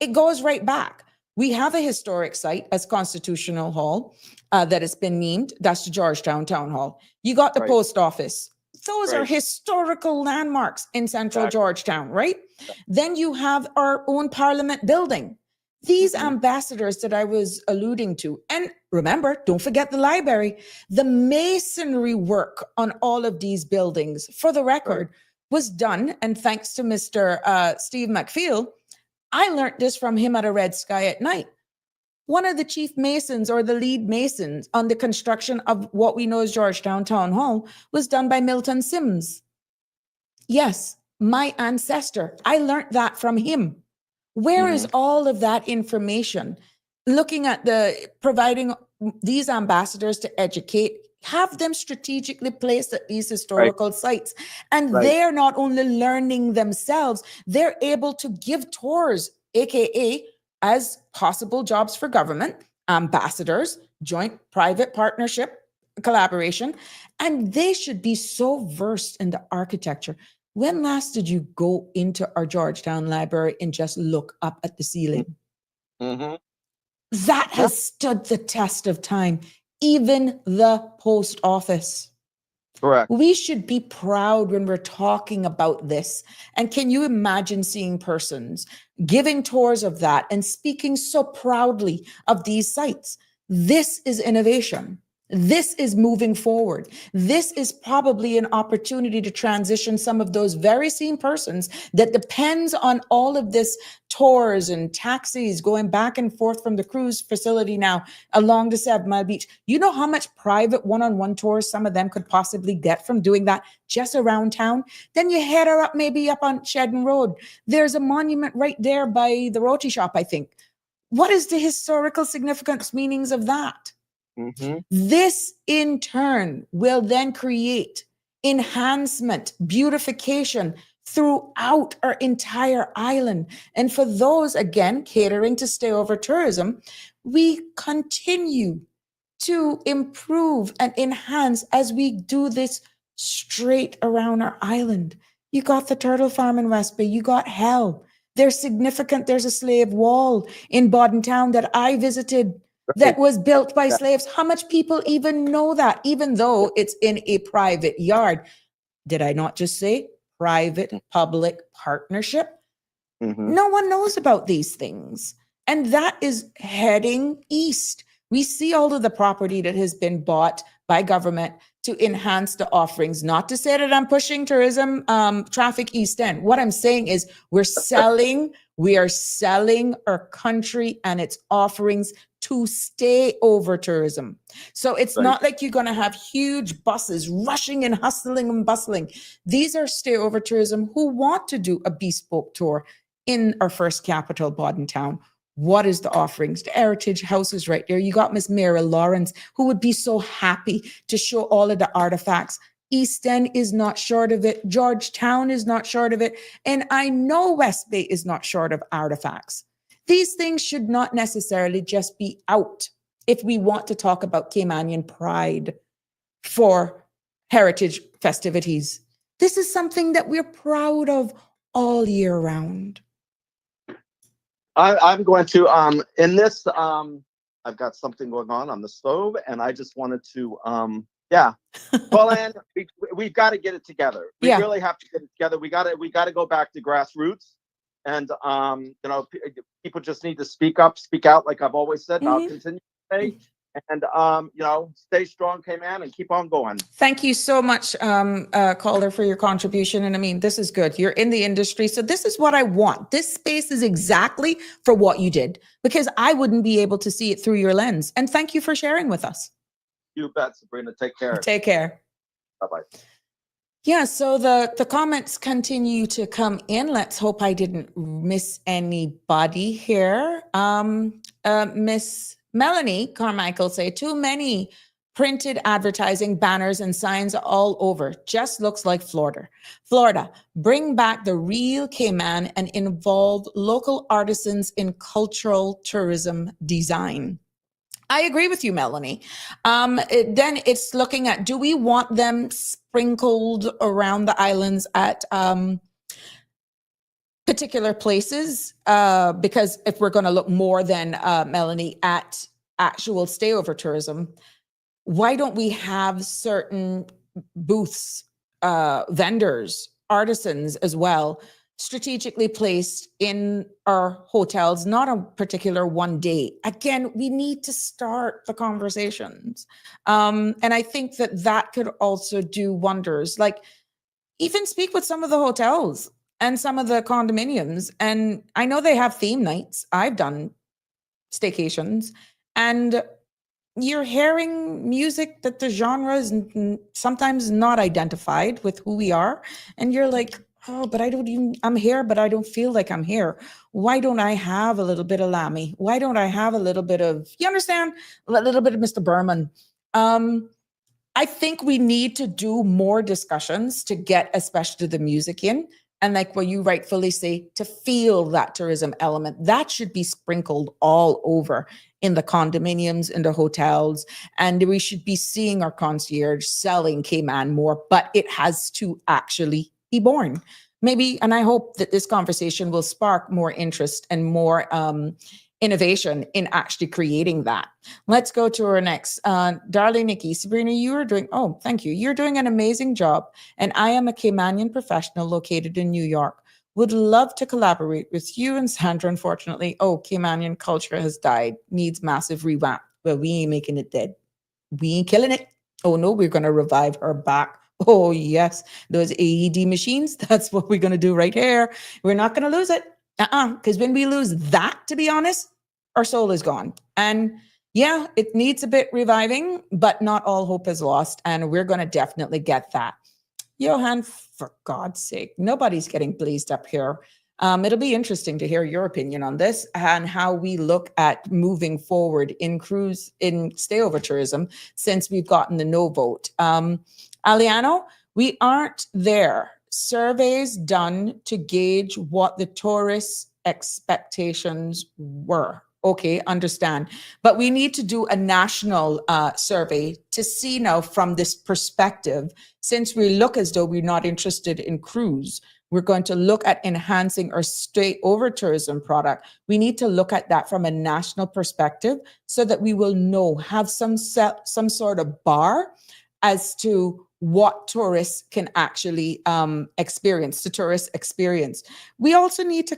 it goes right back. We have a historic site as Constitutional Hall that has been named. That's the Georgetown Town Hall. You got the post office. Those are historical landmarks in central Georgetown, right? Then you have our own Parliament building. These ambassadors that I was alluding to, and remember, don't forget the library, the masonry work on all of these buildings, for the record, was done, and thanks to Mr. Steve McPhail, I learned this from him at a Red Sky at Night. One of the chief masons or the lead masons on the construction of what we know as Georgetown Town Hall was done by Milton Sims. Yes, my ancestor. I learned that from him. Where is all of that information? Looking at providing these ambassadors to educate, have them strategically placed at these historical sites. And they're not only learning themselves, they're able to give tours, AKA as possible jobs for government, ambassadors, joint private partnership, collaboration, and they should be so versed in the architecture. When last did you go into our Georgetown library and just look up at the ceiling? That has stood the test of time, even the post office. Correct. We should be proud when we're talking about this. And can you imagine seeing persons giving tours of that and speaking so proudly of these sites? This is innovation. This is moving forward. This is probably an opportunity to transition some of those very same persons that depends on all of this tours and taxis going back and forth from the cruise facility now along the 7 Mile Beach. You know how much private one-on-one tours some of them could possibly get from doing that just around town? Then you head her up, maybe up on Shedden Road. There's a monument right there by the roti shop, I think. What is the historical significance meanings of that? This in turn will then create enhancement, beautification throughout our entire island. And for those, again, catering to Stayover Tourism, we continue to improve and enhance as we do this straight around our island. You got the turtle farm in West Bay, you got Hell. There's significant, there's a slave wall in Bodden Town that I visited that was built by slaves. How much people even know that, even though it's in a private yard? Did I not just say private-public partnership? No one knows about these things. And that is heading east. We see all of the property that has been bought by government to enhance the offerings. Not to say that I'm pushing tourism traffic East End. What I'm saying is we are selling our country and its offerings to Stayover Tourism. So it's not like you're going to have huge buses rushing and hustling and bustling. These are Stayover Tourism who want to do a bespoke tour in our first capital, Bodden Town. What is the offerings? The heritage houses right there. You got Miss Mira Lawrence, who would be so happy to show all of the artifacts. East End is not short of it. Georgetown is not short of it. And I know West Bay is not short of artifacts. These things should not necessarily just be out if we want to talk about Caymanian pride for heritage festivities. This is something that we're proud of all year round. I'm going to, in this, I've got something going on the stove, and I just wanted to, well, Ann, we've got to get it together. We really have to get it together. We got to go back to grassroots. And, you know, people just need to speak up, speak out, like I've always said, and I'll continue to say. And, you know, stay strong, Cayman, and keep on going. Thank you so much, Calder, for your contribution. And I mean, this is good. You're in the industry. So this is what I want. This space is exactly for what you did, because I wouldn't be able to see it through your lens. And thank you for sharing with us. You bet, Sabrina. Take care. Take care. Bye-bye. Yeah, so the comments continue to come in. Let's hope I didn't miss anybody here. Miss Melanie Carmichael say, too many Printed advertising, banners, and signs all over. Just looks like Florida. Florida, bring back the real Cayman and involve local artisans in cultural tourism design. I agree with you, Melanie. Then it's looking at, do we want them sprinkled around the islands at particular places? Because if we're going to look more than, Melanie, at actual stayover tourism, why don't we have certain booths, vendors, artisans as well, strategically placed in our hotels, not a particular one day? Again, we need to start the conversations. And I think that could also do wonders. Like, even speak with some of the hotels and some of the condominiums. And I know they have theme nights. I've done staycations, and you're hearing music that the genre is sometimes not identified with who we are. And you're like, oh, but I'm here, but I don't feel like I'm here. Why don't I have a little bit of Lammy? Why don't I have a little bit of, you understand? A little bit of Mr. Berman. I think we need to do more discussions to get, especially the music in. And like what you rightfully say, to feel that tourism element, that should be sprinkled all over in the condominiums, in the hotels. And we should be seeing our concierge selling Cayman more, but it has to actually be born. Maybe, and I hope that this conversation will spark more interest and more innovation in actually creating that. Let's go to our next. Darling Nikki, Sabrina, thank you. You're doing an amazing job. And I am a Caymanian professional located in New York. Would love to collaborate with you and Sandra. Unfortunately, Caymanian culture has died, needs massive revamp. Well, we ain't making it dead. We ain't killing it. Oh no, we're going to revive her back. Oh yes, those AED machines, that's what we're going to do right here. We're not going to lose it. Because when we lose that, to be honest, our soul is gone. And yeah, it needs a bit reviving, but not all hope is lost. And we're going to definitely get that. Johan, for God's sake, nobody's getting blazed up here. It'll be interesting to hear your opinion on this and how we look at moving forward in stayover tourism since we've gotten the no vote. Aliano, we aren't there. Surveys done to gauge what the tourist expectations were. Okay, understand. But we need to do a national survey to see now from this perspective, since we look as though we're not interested in cruise, we're going to look at enhancing our stayover tourism product. We need to look at that from a national perspective so that we will have some sort of bar as to what tourists can actually experience, the tourist experience. We also need to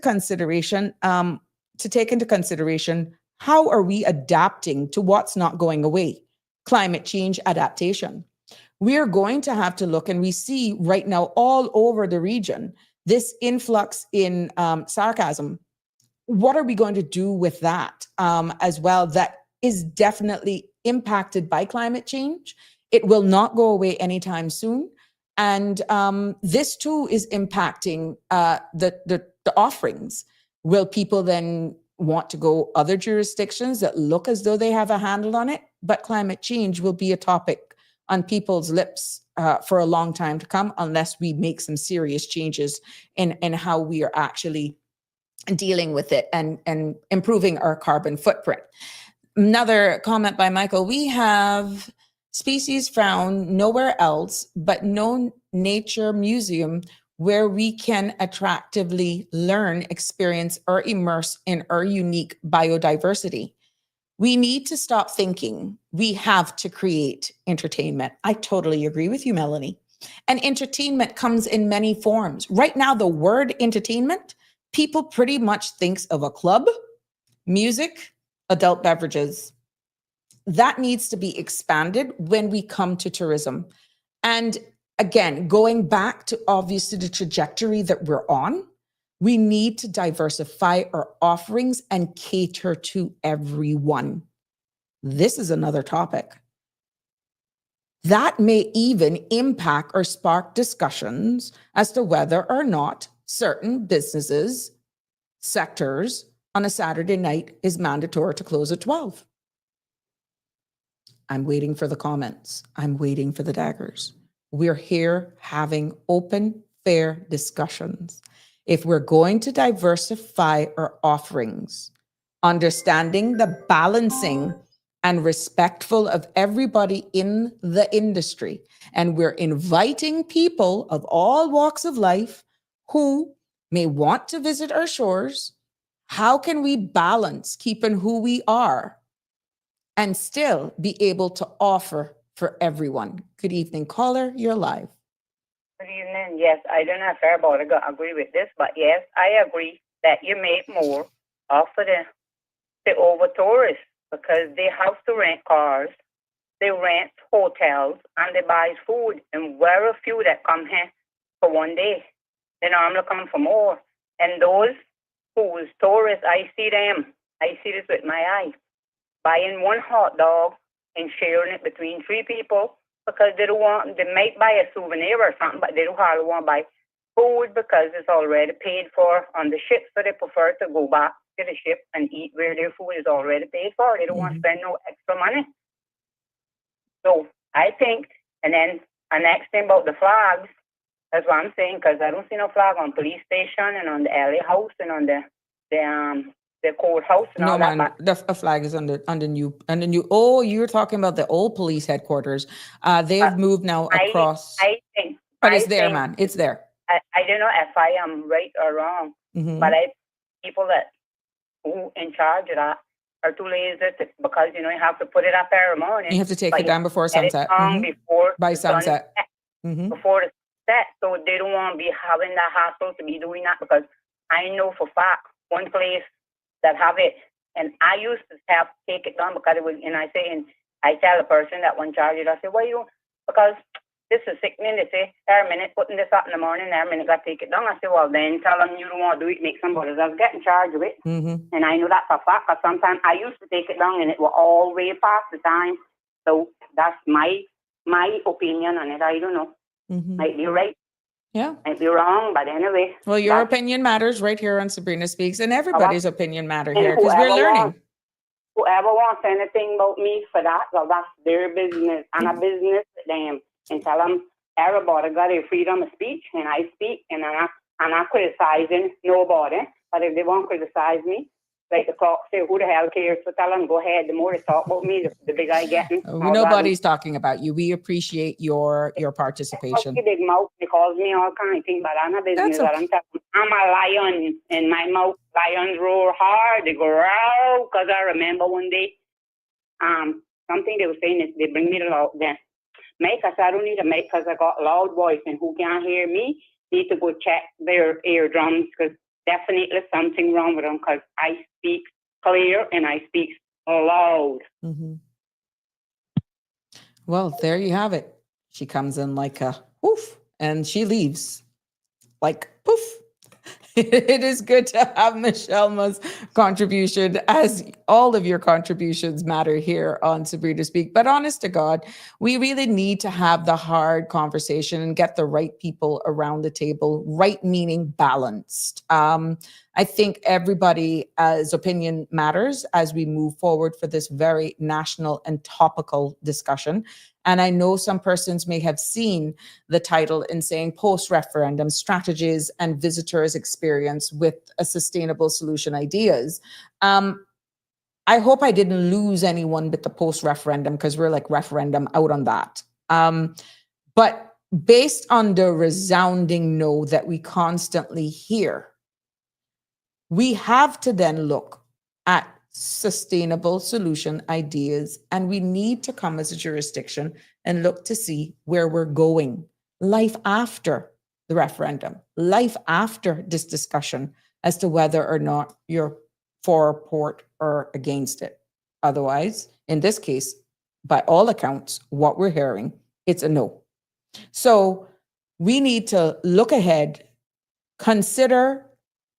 take into consideration, how are we adapting to what's not going away? Climate change adaptation. We are going to have to look, and we see right now all over the region, this influx in sarcasm. What are we going to do with that as well? That is definitely impacted by climate change. It will not go away anytime soon. And this too is impacting the offerings. Will people then want to go other jurisdictions that look as though they have a handle on it? But climate change will be a topic on people's lips for a long time to come, unless we make some serious changes in how we are actually dealing with it and improving our carbon footprint. Another comment by Michael, we have species found nowhere else but no nature museum where we can attractively learn, experience, or immerse in our unique biodiversity. We need to stop thinking we have to create entertainment. I totally agree with you, Melanie. And entertainment comes in many forms. Right now, the word entertainment, people pretty much thinks of a club, music, adult beverages. That needs to be expanded when we come to tourism. And again, going back to obviously the trajectory that we're on, we need to diversify our offerings and cater to everyone. This is another topic. That may even impact or spark discussions as to whether or not certain businesses, sectors on a Saturday night is mandatory to close at 12. I'm waiting for the comments. I'm waiting for the daggers. We're here having open, fair discussions. If we're going to diversify our offerings, understanding the balancing and respectful of everybody in the industry, and we're inviting people of all walks of life who may want to visit our shores, how can we balance keeping who we are and still be able to offer for everyone? Good evening, caller. You're live. Good evening. Yes, I don't know if everybody agree with this, but yes, I agree that you make more off of the over tourists because they have to rent cars, they rent hotels, and they buy food. And very few that come here for one day. They normally come for more. And those who's tourists, I see this with my eyes, buying one hot dog and sharing it between 3 people because they might buy a souvenir or something, but they don't hardly want to buy food because it's already paid for on the ship. So they prefer to go back to the ship and eat where their food is already paid for. They don't want to spend no extra money. So I think, and then the next thing about the flags, that's what I'm saying, because I don't see no flag on police station and on the LA house and on the courthouse and all that. No, man, the flag is on the new. Oh, you're talking about the old police headquarters. They have moved now across. But it's there, man. It's there. I don't know if I am right or wrong, but people that who in charge of that are too lazy because you have to put it up every morning. You have to take it down before sunset. By sunset. Before the set, so they don't want to be having that hassle to be doing that because I know for fact one place that have it, and I used to have to take it down because it was, and I tell the person that one charge it, I say, why you? Because this is sickening. They say, every minute putting this up in the morning, every minute got to take it down. I say, well, then tell them you don't want to do it, make somebody else get in charge of it. And I know that's a fact because sometimes I used to take it down and it will all way past the time. So that's my opinion on it. I don't know. Might be right. Yeah. Might be wrong, but anyway. Well, your opinion matters right here on Sabrina Speaks, and everybody's opinion matters here because we're learning. Whoever wants anything about me for that, well, that's their business. And a business with them. And tell them everybody got their freedom of speech, and I speak, and I'm not criticizing nobody. But if they won't criticize me, like the clock say, who the hell cares? So tell them, go ahead. The more they talk about me, the bigger I get. Nobody's talking about you. We appreciate your participation. Big mouth. They calls me all kind of things, but I'm a business. Okay. I'm a lion, and my mouth, lions roar hard. They go row. Because I remember one day, something they were saying is they bring me the loud then. Mic, I said, I don't need a mic because I got a loud voice, and who can't hear me need to go check their eardrums because definitely something wrong with them because I speak clear and I speak loud. Well, there you have it. She comes in like a poof and she leaves like poof. It is good to have Michelle's contribution, as all of your contributions matter here on Sabrina Speak. But honest to God, we really need to have the hard conversation and get the right people around the table, right meaning balanced. I think everybody's opinion matters as we move forward for this very national and topical discussion. And I know some persons may have seen the title in saying post-referendum strategies and visitors' experience with a sustainable solution ideas. I hope I didn't lose anyone with the post-referendum because we're like referendum out on that. But based on the resounding no that we constantly hear, we have to then look at sustainable solution ideas, and we need to come as a jurisdiction and look to see where we're going. Life after the referendum, life after this discussion as to whether or not you're for port or against it. Otherwise, in this case, by all accounts, what we're hearing, it's a no. So we need to look ahead, consider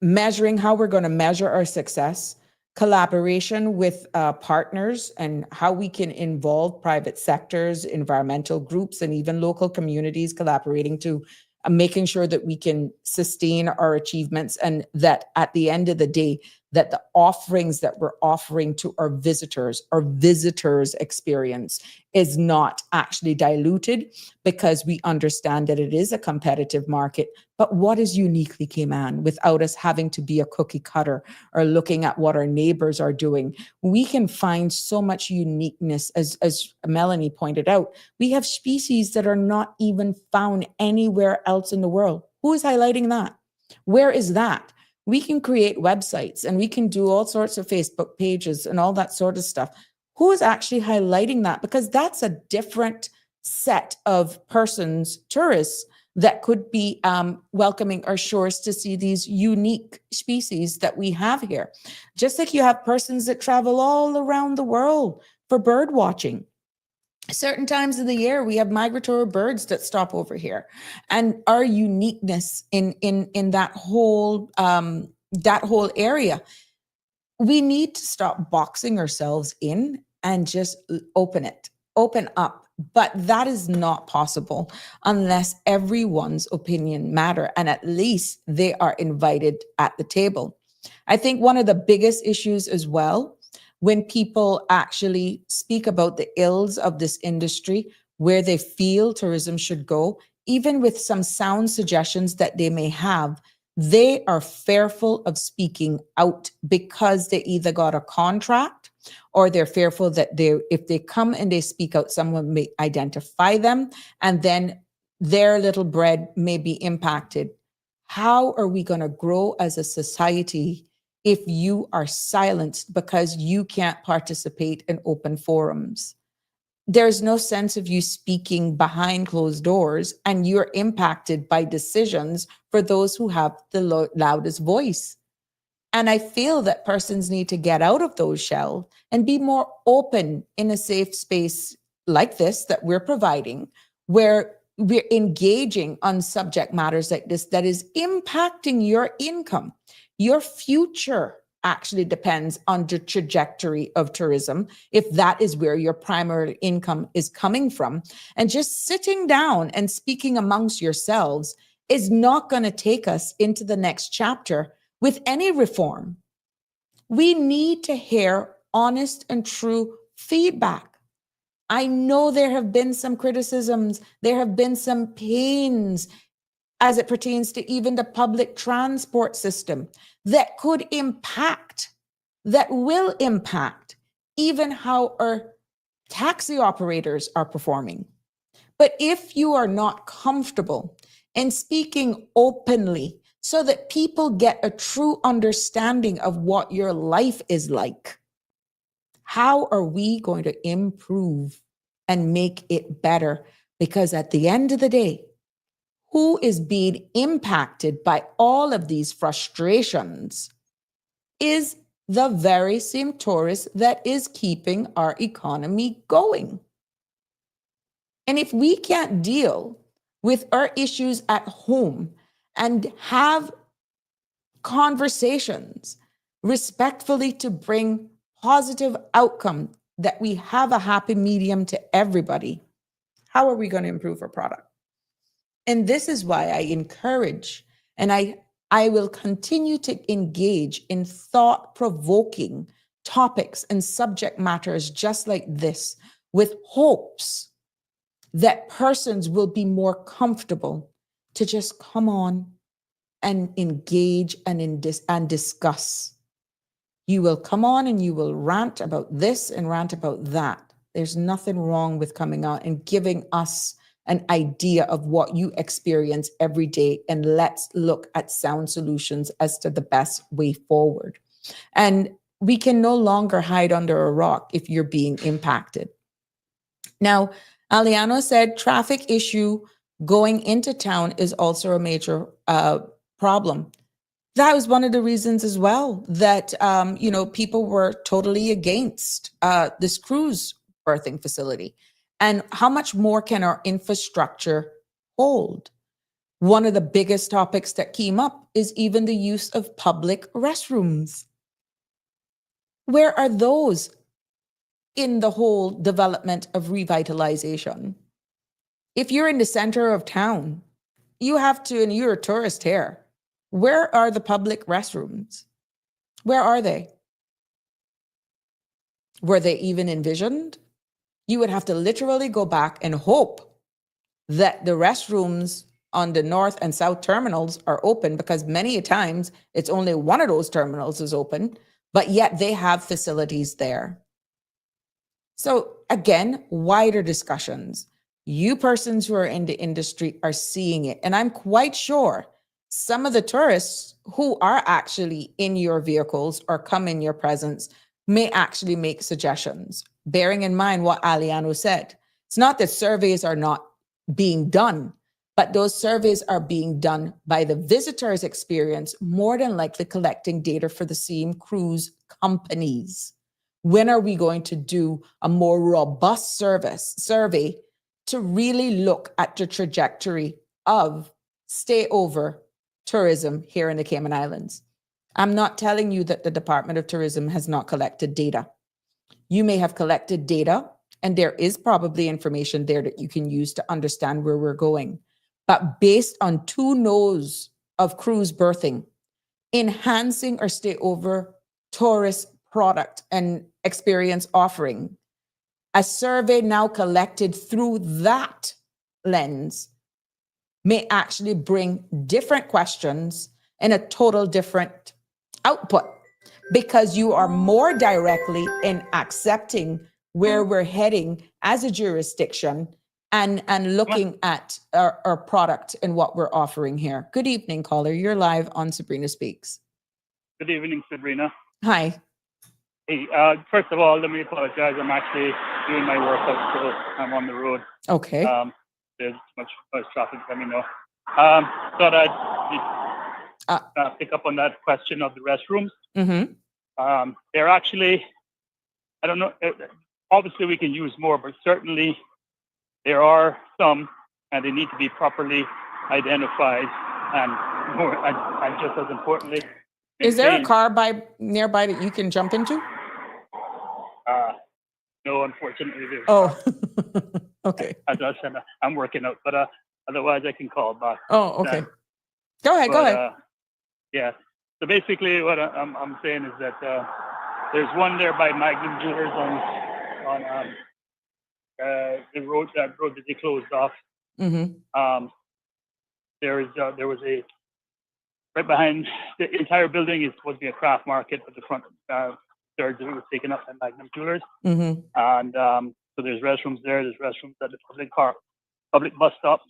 measuring how we're going to measure our success, collaboration with partners, and how we can involve private sectors, environmental groups, and even local communities collaborating to making sure that we can sustain our achievements and that at the end of the day, that the offerings that we're offering to our visitors experience is not actually diluted, because we understand that it is a competitive market. But what is uniquely Cayman, without us having to be a cookie cutter or looking at what our neighbors are doing? We can find so much uniqueness, as Melanie pointed out. We have species that are not even found anywhere else in the world. Who is highlighting that? Where is that? We can create websites and we can do all sorts of Facebook pages and all that sort of stuff. Who is actually highlighting that? Because that's a different set of persons, tourists, that could be welcoming our shores to see these unique species that we have here. Just like you have persons that travel all around the world for bird watching. Certain times of the year, we have migratory birds that stop over here, and our uniqueness in that whole area. We need to stop boxing ourselves in and just open up. But that is not possible unless everyone's opinion matter, and at least they are invited at the table. I think one of the biggest issues as well, when people actually speak about the ills of this industry, where they feel tourism should go, even with some sound suggestions that they may have, they are fearful of speaking out because they either got a contract, or they're fearful that if they come and they speak out, someone may identify them, and then their little bread may be impacted. How are we going to grow as a society if you are silenced because you can't participate in open forums? There's no sense of you speaking behind closed doors, and you're impacted by decisions for those who have the loudest voice. And I feel that persons need to get out of those shells and be more open in a safe space like this that we're providing, where we're engaging on subject matters like this that is impacting your income. Your future actually depends on the trajectory of tourism, if that is where your primary income is coming from. And just sitting down and speaking amongst yourselves is not going to take us into the next chapter with any reform. We need to hear honest and true feedback. I know there have been some criticisms, there have been some pains as it pertains to even the public transport system that could impact, that will impact even how our taxi operators are performing. But if you are not comfortable in speaking openly so that people get a true understanding of what your life is like, how are we going to improve and make it better? Because at the end of the day, who is being impacted by all of these frustrations is the very same tourist that is keeping our economy going. And if we can't deal with our issues at home and have conversations respectfully to bring positive outcome, that we have a happy medium to everybody, how are we going to improve our product? And this is why I encourage, and I will continue to engage in thought-provoking topics and subject matters just like this, with hopes that persons will be more comfortable to just come on and engage and discuss. You will come on and you will rant about this and rant about that. There's nothing wrong with coming out and giving us an idea of what you experience every day, and let's look at sound solutions as to the best way forward. And we can no longer hide under a rock if you're being impacted. Now, Aliano said traffic issue going into town is also a major problem. That was one of the reasons as well that, people were totally against this cruise berthing facility. And how much more can our infrastructure hold? One of the biggest topics that came up is even the use of public restrooms. Where are those in the whole development of revitalization? If you're in the center of town, you have to, and you're a tourist here, where are the public restrooms? Where are they? Were they even envisioned? You would have to literally go back and hope that the restrooms on the north and south terminals are open, because many times it's only one of those terminals is open, but yet they have facilities there. So again, wider discussions. You persons who are in the industry are seeing it. And I'm quite sure some of the tourists who are actually in your vehicles or come in your presence may actually make suggestions, bearing in mind what Aliano said. It's not that surveys are not being done, but those surveys are being done by the visitor's experience, more than likely collecting data for the same cruise companies. When are we going to do a more robust survey to really look at the trajectory of stayover tourism here in the Cayman Islands? I'm not telling you that the Department of Tourism has not collected data. You may have collected data, and there is probably information there that you can use to understand where we're going. But based on 2 no's of cruise berthing, enhancing our stayover tourist product and experience offering, a survey now collected through that lens may actually bring different questions and a total different output, because you are more directly in accepting where we're heading as a jurisdiction and looking at our product and what we're offering here. Good evening, caller. You're live on Sabrina Speaks. Good evening, Sabrina. Hi. Hey, first of all, let me apologize. I'm actually doing my workout, so I'm on the road. Okay. There's much traffic, let me know. Thought I'd pick up on that question of the restrooms. Mm-hmm. They're actually, I don't know, obviously we can use more, but certainly there are some, and they need to be properly identified, and more, and just as importantly, is there a car nearby that you can jump into? No, unfortunately, there's not. Okay. As I said, I'm working out, but otherwise I can call back. Oh, okay. Go ahead. Yeah. So basically, what I'm saying is that there's one there by Magnum Jewelers on the road that they closed off. Mm-hmm. There was a right behind the entire building is supposed to be a craft market, but the front third was taken up by Magnum Jewelers. Mm-hmm. And so there's restrooms there. There's restrooms at the public bus stop,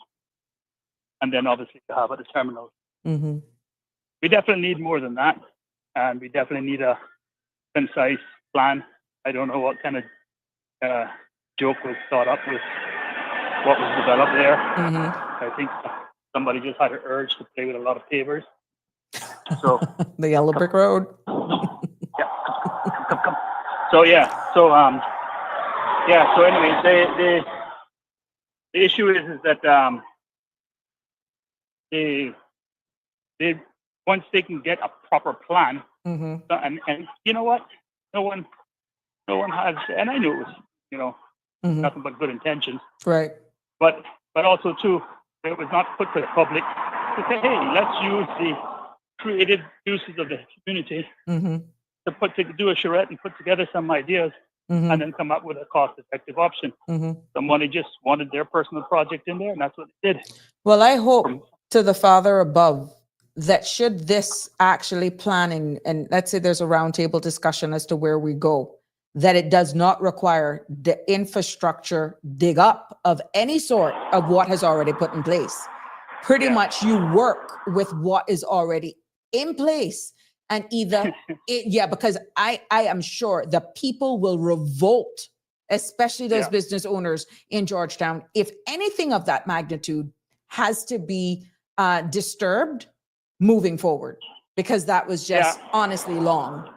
and then obviously you have at the terminal. Mm-hmm. We definitely need more than that, and we definitely need a concise plan. I don't know what kind of joke was thought up with what was developed there. Mm-hmm. I think somebody just had an urge to play with a lot of pavers. So the yellow brick road. Yeah. Come. So anyway, the issue is that they once they can get a proper plan, mm-hmm. and you know what, no one has, and I knew it was mm-hmm. nothing but good intentions, right? But also too, it was not put to the public to say, hey, let's use the creative juices of the community mm-hmm. to do a charrette and put together some ideas, mm-hmm. and then come up with a cost-effective option. Mm-hmm. Somebody just wanted their personal project in there, and that's what they did. Well, I hope to the Father above that should this actually planning, and let's say there's a roundtable discussion as to where we go, that it does not require the infrastructure dig up of any sort of what has already put in place. Pretty much you work with what is already in place, and either because I am sure the people will revolt, especially those business owners in Georgetown, if anything of that magnitude has to be disturbed moving forward, because that was just honestly long.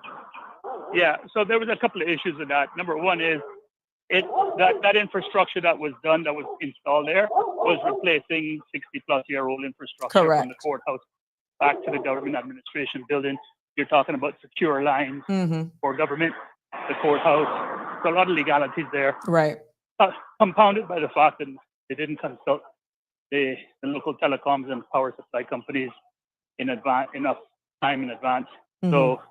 Yeah, so there was a couple of issues with that. Number one is that infrastructure that was done, that was installed there, was replacing 60-plus-year-old infrastructure. Correct. From the courthouse back to the government administration building. You're talking about secure lines mm-hmm. for government, the courthouse. So a lot of legalities there. Right. Compounded by the fact that they didn't consult the local telecoms and power supply companies enough time in advance. Mm-hmm. So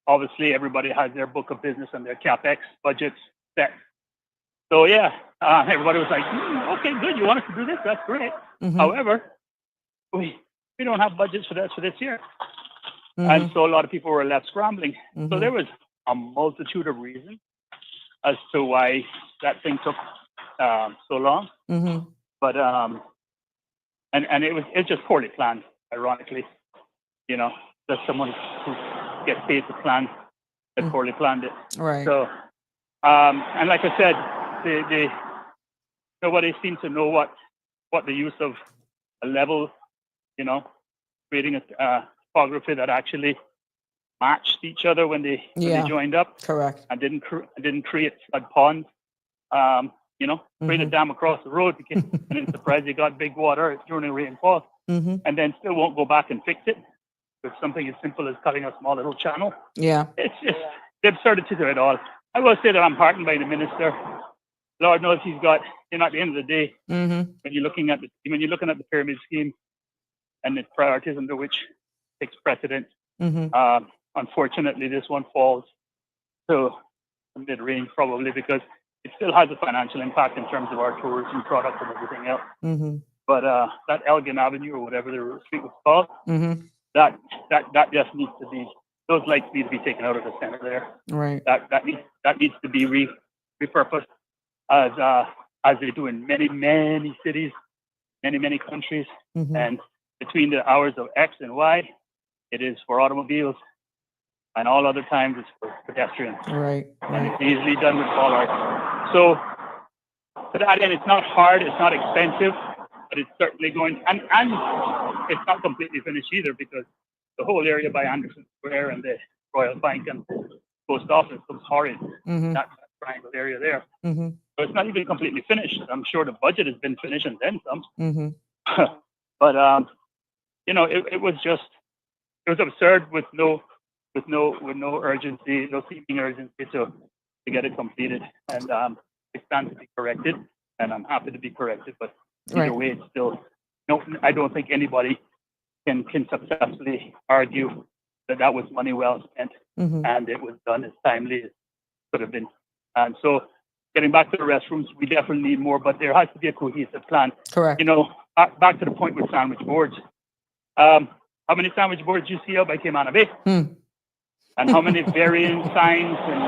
obviously everybody has their book of business and their CapEx budgets set. So yeah, everybody was like, okay, good. You want us to do this? That's great. However, we don't have budgets for this year. And so a lot of people were left scrambling. So there was a multitude of reasons as to why that thing took so long. But and it's just poorly planned, ironically. You know, there's someone who gets paid to plan that poorly planned it. Right. So and like I said, nobody seemed to know what the use of a level, you know, creating a topography that actually matched each other when they joined up. Correct. And didn't create flood ponds. You know, create a dam across the road, and then surprised they got big water during a rainfall, and then still won't go back and fix it with something as simple as cutting a small little channel. Yeah, it's just the absurdity to it all. I will say that I'm heartened by the minister. Lord knows he's got. You know, at the end of the day, when you're looking at the pyramid scheme and its priorities under which takes precedence, unfortunately, this one falls to mid-range probably because it still has a financial impact in terms of our tourism product and everything else. But that Elgin Avenue or whatever the street was called, that just needs to be, those lights need to be taken out of the center there. Right. That needs to be repurposed as they do in many cities, many countries. And between the hours of X and Y, it is for automobiles, and all other times it's for pedestrians. Right. And it's easily done with bollards. So to that end, it's not hard, it's not expensive, but it's certainly going, and it's not completely finished either because the whole area by Anderson Square and the Royal Bank and Post Office looks horrid. That triangle area there. So it's not even completely finished. I'm sure the budget has been finished and then some. But you know, it was absurd with no urgency, no seeming urgency to get it completed. And it stands to be corrected, and I'm happy to be corrected. But either way, it's still I don't think anybody can successfully argue that was money well spent, and it was done as timely as could have been. And so, getting back to the restrooms, we definitely need more, but there has to be a cohesive plan. Correct. You know, back to the point with sandwich boards. How many sandwich boards do you see out by Caymanian Bay? And how many varying signs and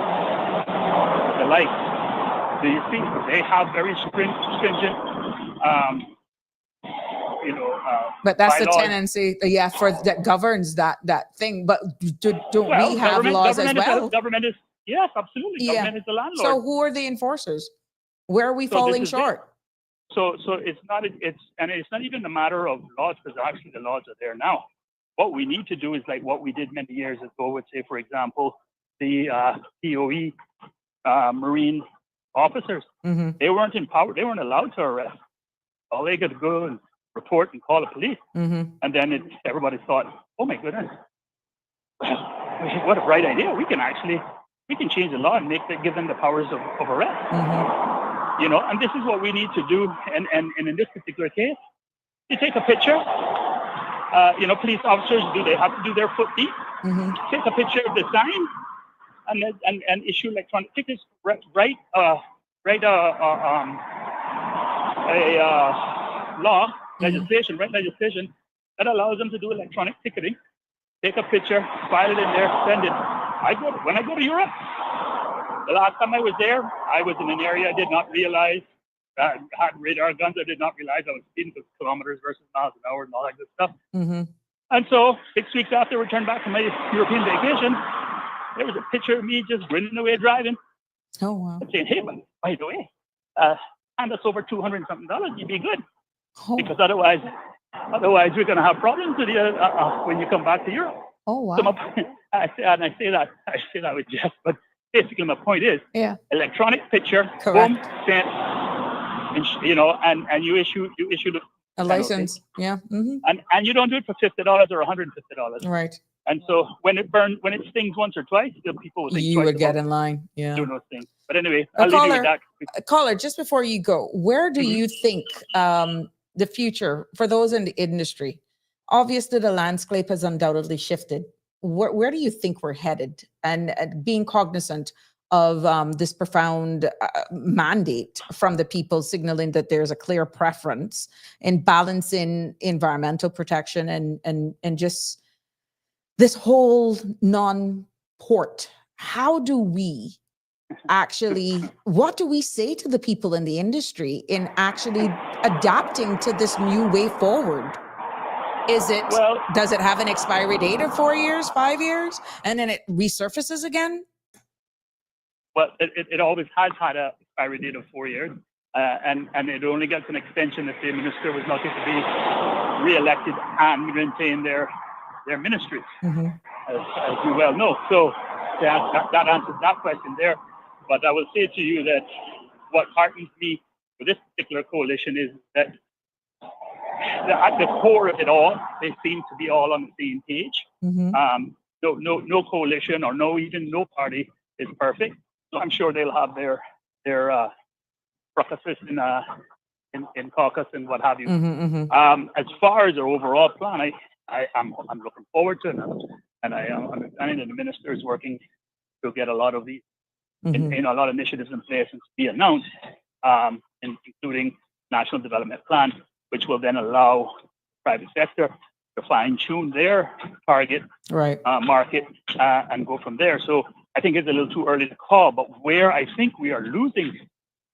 the like do you see? They have very stringent, but that's bylaws. the tendency, for that governs that thing. But don't we have laws as well? Government is, yes, absolutely. Government is the landlord. So who are the enforcers? Where are we falling short? So it's not even a matter of laws, because actually the laws are there now. What we need to do is like what we did many years ago with, say, for example, the POE Marine officers. They weren't empowered. They weren't allowed to arrest. All they could go and report and call the police. And then everybody thought, oh my goodness, what a bright idea. We can change the law and give them the powers of arrest. You know, and this is what we need to do. And in this particular case, you take a picture. Police officers, do they have to do their foot deep? Take a picture of the sign and issue electronic tickets. Write legislation that allows them to do electronic ticketing. Take a picture, file it in there, send it. When I go to Europe, the last time I was there, I was in an area I did not realize had radar guns. I did not realize I was speeding with kilometers versus miles an hour and all that good stuff. And so 6 weeks after I returned back from my European vacation, there was a picture of me just grinning away driving. Oh, wow. And saying, hey, by the way, hand us over $200 and something, you'd be good. Because otherwise we're going to have problems with you when you come back to Europe. Oh, wow. So I say that with Jeff, but basically my point is, electronic picture, boom, sent, and you issue a license, and you don't do it for $50 or $150, right? And so when it stings once or twice, people will think you would get in line, doing those things. But anyway, I'll leave you with that. Caller, just before you go, where do you think the future for those in the industry? Obviously, the landscape has undoubtedly shifted where do you think we're headed? And being cognizant of this profound mandate from the people signaling that there's a clear preference in balancing environmental protection and just this whole non-port. How do we actually, what do we say to the people in the industry in actually adapting to this new way forward? Does it have an expiry date of 4 years, 5 years, and then it resurfaces again? Well, it always has had a expiry date of 4 years, and it only gets an extension if the minister was not going to be re-elected and maintain their ministry, as you well know. So that answers that question there. But I will say to you that what heartens me for this particular coalition is that at the core of it all, they seem to be all on the same page. No coalition or no party is perfect. So I'm sure they'll have their fracasses in caucus and what have you. As far as their overall plan, I'm looking forward to it, and I'm understanding that the minister is working to get a lot of these in a lot of initiatives in place and to be announced, including National Development Plan, which will then allow private sector to fine-tune their target market and go from there. So I think it's a little too early to call, but where I think we are losing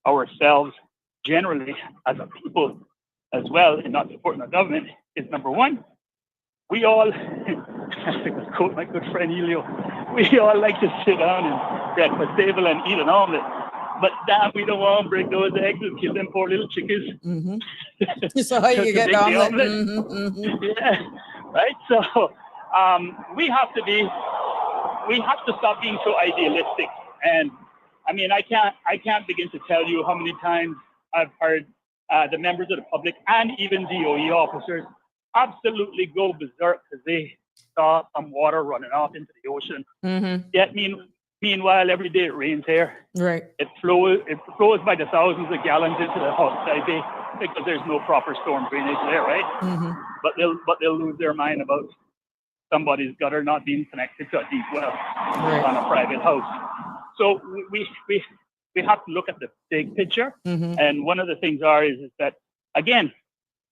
ourselves generally as a people as well in not supporting the government is, number one, we all, to quote my good friend Elio, we all like to sit down and breakfast table and eat an omelet. But damn, we don't want to break those eggs and kill them poor little chickens. So how you get the omelet? Yeah, right. So we have to stop being so idealistic. And I mean, I can't begin to tell you how many times I've heard the members of the public and even DOE officers absolutely go berserk because they saw some water running off into the ocean. Yet meanwhile, every day it rains here. Right. It flows by the thousands of gallons into the Hawkesbury Bay because there's no proper storm drainage there, right? But they'll lose their mind about somebody's gutter not being connected to a deep well on a private house. So we have to look at the big picture. And one of the things is that, again,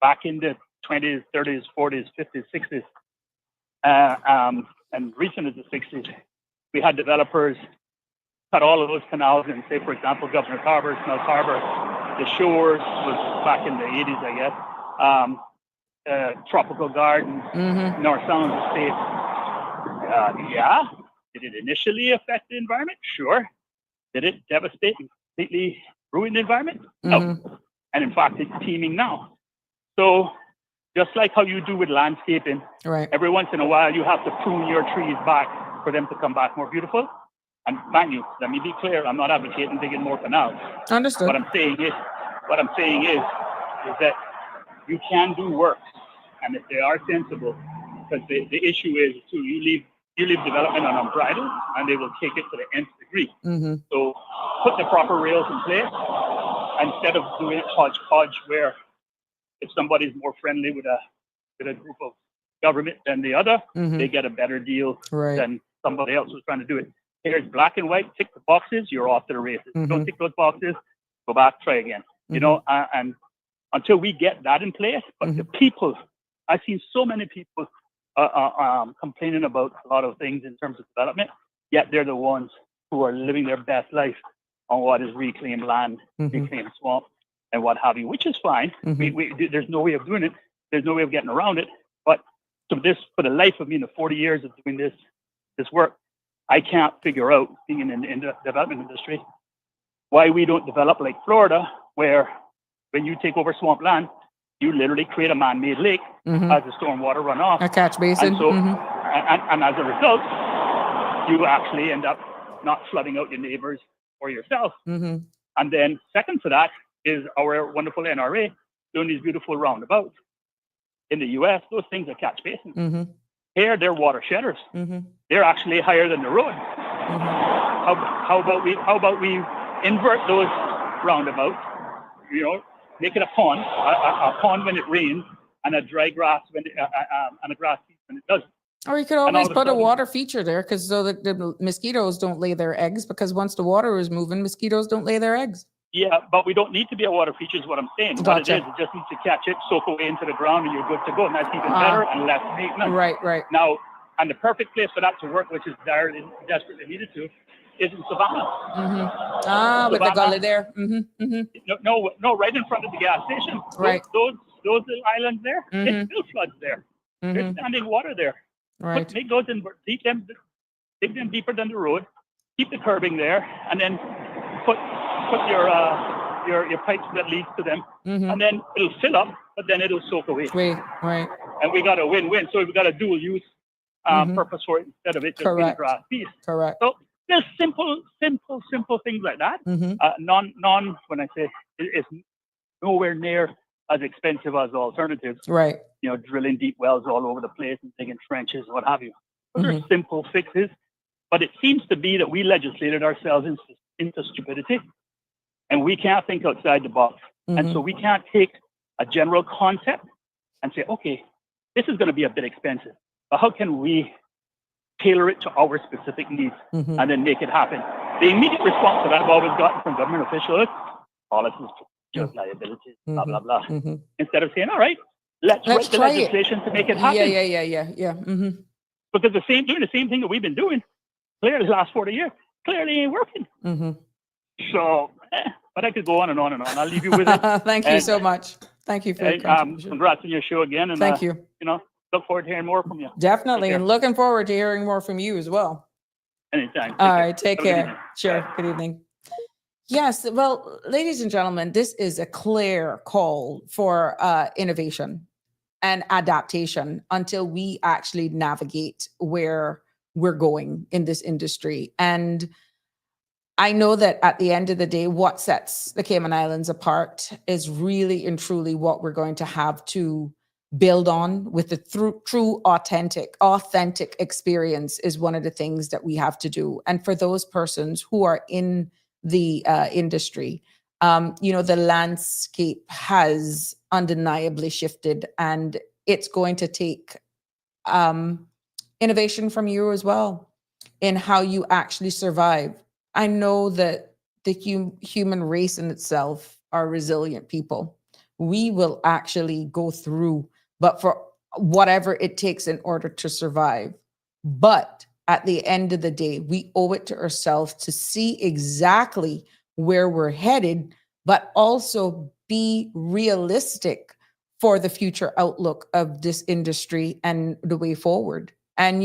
back in the 20s, 30s, 40s, 50s, 60s, and recent as the 60s, we had developers cut all of those canals in, say, for example, Governor Carver's, Milk Harbor, the Shores was back in the 80s, I guess, Tropical Gardens, North Sound Estate. Did it initially affect the environment? Sure. Did it devastate and completely ruin the environment? No. And in fact, it's teeming now. So just like how you do with landscaping, every once in a while you have to prune your trees back for them to come back more beautiful. And mind you, let me be clear, I'm not advocating digging more canals. Understood. What I'm saying is that you can do work, and if they are sensible, because the issue is too, you leave development unbridled, and they will take it to the nth degree. So put the proper rails in place instead of doing it hodgepodge, where if somebody's more friendly with a group of government than the other, they get a better deal than somebody else who's trying to do it. Here's black and white, tick the boxes, you're off to the races. Don't tick those boxes, go back, try again. You know, and until we get that in place, but the people, I've seen so many people complaining about a lot of things in terms of development, yet they're the ones who are living their best life on what is reclaimed land, reclaimed swamp, and what have you, which is fine. There's no way of doing it. There's no way of getting around it. But for the life of me, in the 40 years of doing this work, I can't figure out, being in the development industry, why we don't develop like Florida, where when you take over swamp land, you literally create a man-made lake as a stormwater runoff. A catch basin. And so, and as a result, you actually end up not flooding out your neighbors or yourself. And then second to that is our wonderful NRA doing these beautiful roundabouts. In the US, those things are catch basins. Here, they're water shedders. They're actually higher than the road. How about we invert those roundabouts? You know, make it a pond when it rains, and a dry grass and a grass when it doesn't. Or you could always put a water feature there because so that the mosquitoes don't lay their eggs, because once the water is moving, mosquitoes don't lay their eggs. Yeah, but we don't need to be a water feature is what I'm saying. Gotcha. What it is, it just needs to catch it, soak away into the ground, and you're good to go. And that's even better and less maintenance. Right. Now, and the perfect place for that to work, which is desperately needed to, is in Savannah. With the gully there. No, right in front of the gas station. Right. Those little islands there, it still floods there. There's standing water there. Right. Make those in, dig them deeper than the road, keep the curbing there, and then put your pipes that leads to them, and then it'll fill up, but then it'll soak away. Right. And we got a win-win. So we got a dual use purpose for it instead of it just being a grass piece. Correct. So there's simple things like that. Non when I say it's nowhere near as expensive as the alternatives. Right. Drilling deep wells all over the place and digging trenches, what have you. Those are simple fixes, but it seems to be that we legislated ourselves into stupidity, and we can't think outside the box. And so we can't take a general concept and say, okay, this is going to be a bit expensive, but how can we tailor it to our specific needs and then make it happen? The immediate response that I've always gotten from government officials, policies, just liabilities, blah, blah, blah. Instead of saying, all right, let's write the legislation to make it happen. Yeah. Because doing the same thing that we've been doing clearly the last 40 years, clearly ain't working. So, but I could go on and on and on. I'll leave you with it. Thank you so much. Thank you for your contribution. Congrats on your show again. And thank you. Look forward to hearing more from you. Definitely. And looking forward to hearing more from you as well. Anytime. All right. Take care. Sure. Good evening. Yes. Well, ladies and gentlemen, this is a clear call for innovation and adaptation until we actually navigate where we're going in this industry. And I know that at the end of the day, what sets the Cayman Islands apart is really and truly what we're going to have to build on with the true authentic experience is one of the things that we have to do. And for those persons who are in the industry, the landscape has undeniably shifted, and it's going to take innovation from you as well in how you actually survive. I know that the human race in itself are resilient people. We will actually go through, but for whatever it takes in order to survive. But at the end of the day, we owe it to ourselves to see exactly where we're headed, but also be realistic for the future outlook of this industry and the way forward. And,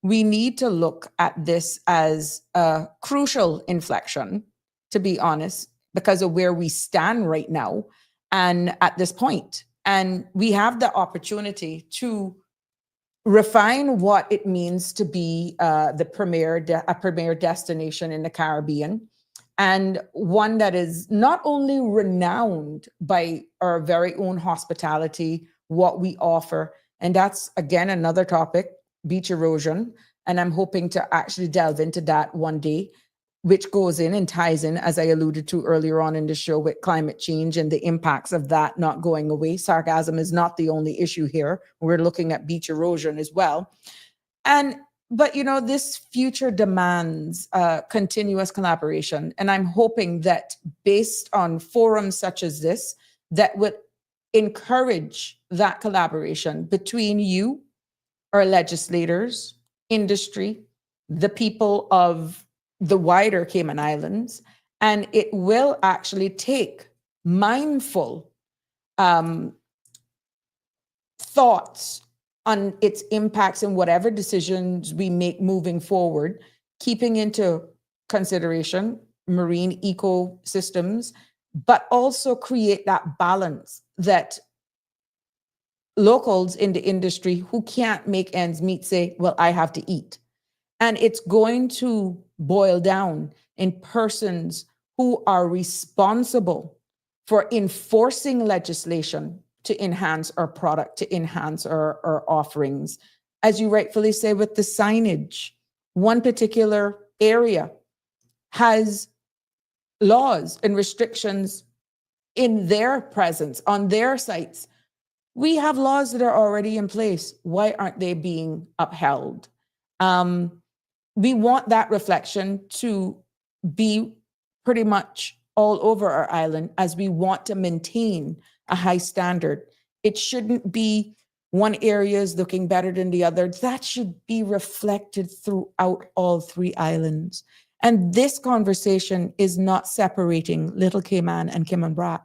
we need to look at this as a crucial inflection, to be honest, because of where we stand right now and at this point. And we have the opportunity to refine what it means to be a premier destination in the Caribbean, and one that is not only renowned by our very own hospitality, what we offer, and that's, again, another topic, beach erosion. And I'm hoping to actually delve into that one day, which goes in and ties in, as I alluded to earlier on in the show, with climate change and the impacts of that not going away. Sargassum is not the only issue here. We're looking at beach erosion as well. But this future demands continuous collaboration. And I'm hoping that based on forums such as this, that would encourage that collaboration between you, our legislators, industry, the people of the wider Cayman Islands, and it will actually take mindful thoughts on its impacts and whatever decisions we make moving forward, keeping into consideration marine ecosystems, but also create that balance that locals in the industry who can't make ends meet say, well, I have to eat. And it's going to boil down in persons who are responsible for enforcing legislation to enhance our product, to enhance our offerings. As you rightfully say, with the signage, one particular area has laws and restrictions in their presence, on their sites, We have laws that are already in place. Why aren't they being upheld? We want that reflection to be pretty much all over our island, as we want to maintain a high standard. It shouldn't be one area is looking better than the other. That should be reflected throughout all 3 islands. And this conversation is not separating Little Cayman and Cayman Brac.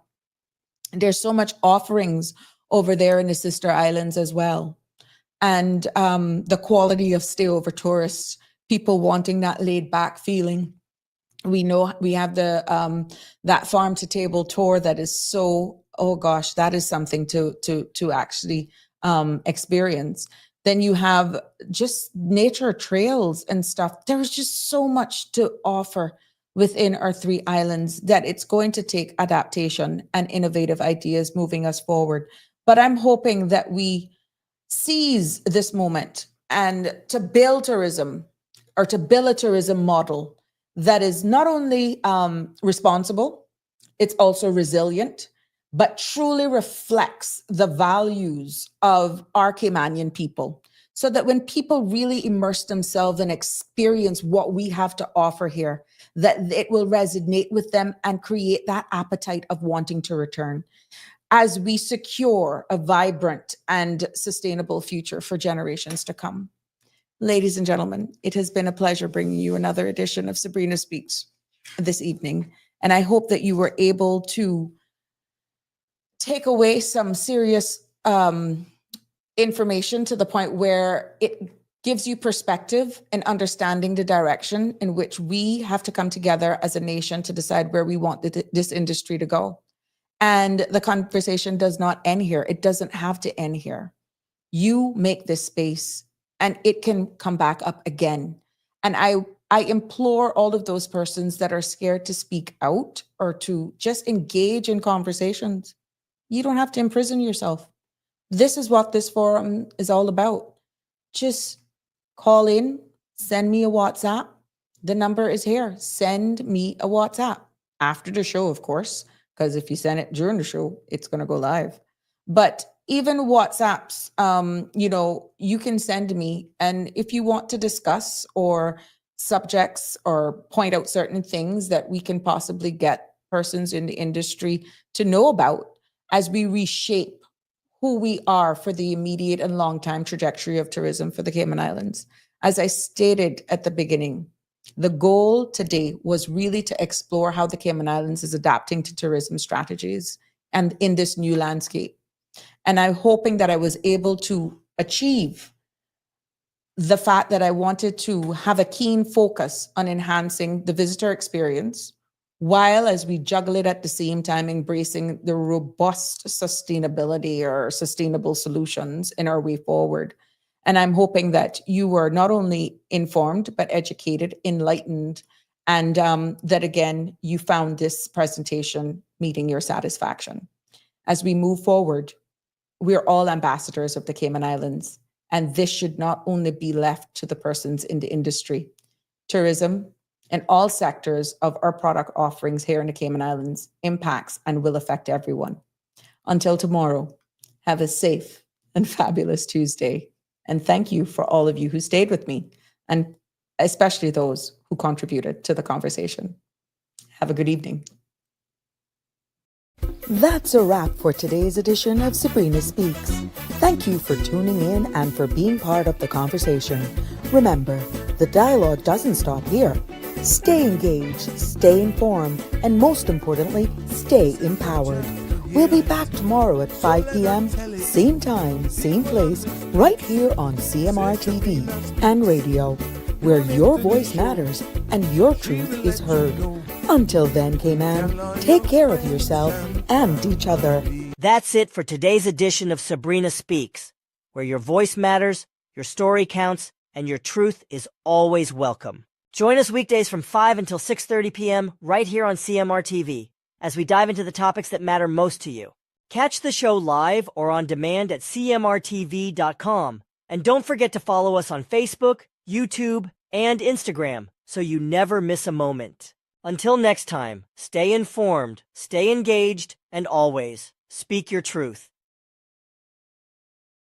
There's so much offerings over there in the sister islands as well. And the quality of stayover tourists, people wanting that laid back feeling. We know we have the that farm to table tour that is so, oh gosh, that is something to actually experience. Then you have just nature trails and stuff. There's just so much to offer within our 3 islands that it's going to take adaptation and innovative ideas moving us forward. But I'm hoping that we seize this moment and to build tourism, or to build a tourism model that is not only responsible, it's also resilient, but truly reflects the values of our Caymanian people, so that when people really immerse themselves and experience what we have to offer here, that it will resonate with them and create that appetite of wanting to return, as we secure a vibrant and sustainable future for generations to come. Ladies and gentlemen, it has been a pleasure bringing you another edition of Sabrina Speaks this evening. And I hope that you were able to take away some serious information to the point where it gives you perspective and understanding the direction in which we have to come together as a nation to decide where we want this industry to go. And the conversation does not end here. It doesn't have to end here. You make this space and it can come back up again. And I implore all of those persons that are scared to speak out or to just engage in conversations. You don't have to imprison yourself. This is what this forum is all about. Just call in, send me a WhatsApp. The number is here. Send me a WhatsApp after the show, of course, because if you send it during the show, it's going to go live. But even WhatsApps, you can send me. And if you want to discuss or subjects or point out certain things that we can possibly get persons in the industry to know about as we reshape who we are for the immediate and long-time trajectory of tourism for the Cayman Islands. As I stated at the beginning, the goal today was really to explore how the Cayman Islands is adapting to tourism strategies and in this new landscape. And I'm hoping that I was able to achieve the fact that I wanted to have a keen focus on enhancing the visitor experience, while as we juggle it at the same time, embracing the robust sustainability or sustainable solutions in our way forward. And I'm hoping that you were not only informed, but educated, enlightened, and that again, you found this presentation meeting your satisfaction. As we move forward, we're all ambassadors of the Cayman Islands, and this should not only be left to the persons in the industry. Tourism and all sectors of our product offerings here in the Cayman Islands impacts and will affect everyone. Until tomorrow, have a safe and fabulous Tuesday. And thank you for all of you who stayed with me, and especially those who contributed to the conversation. Have a good evening. That's a wrap for today's edition of Sabrina Speaks. Thank you for tuning in and for being part of the conversation. Remember, the dialogue doesn't stop here. Stay engaged, stay informed, and most importantly, stay empowered. We'll be back tomorrow at 5 p.m., same time, same place, right here on CMR TV and radio, where your voice matters and your truth is heard. Until then, Cayman, take care of yourself and each other. That's it for today's edition of Sabrina Speaks, where your voice matters, your story counts, and your truth is always welcome. Join us weekdays from 5 until 6:30 p.m. right here on CMR TV as we dive into the topics that matter most to you. Catch the show live or on demand at cmrtv.com. And don't forget to follow us on Facebook, YouTube, and Instagram so you never miss a moment. Until next time, stay informed, stay engaged, and always speak your truth.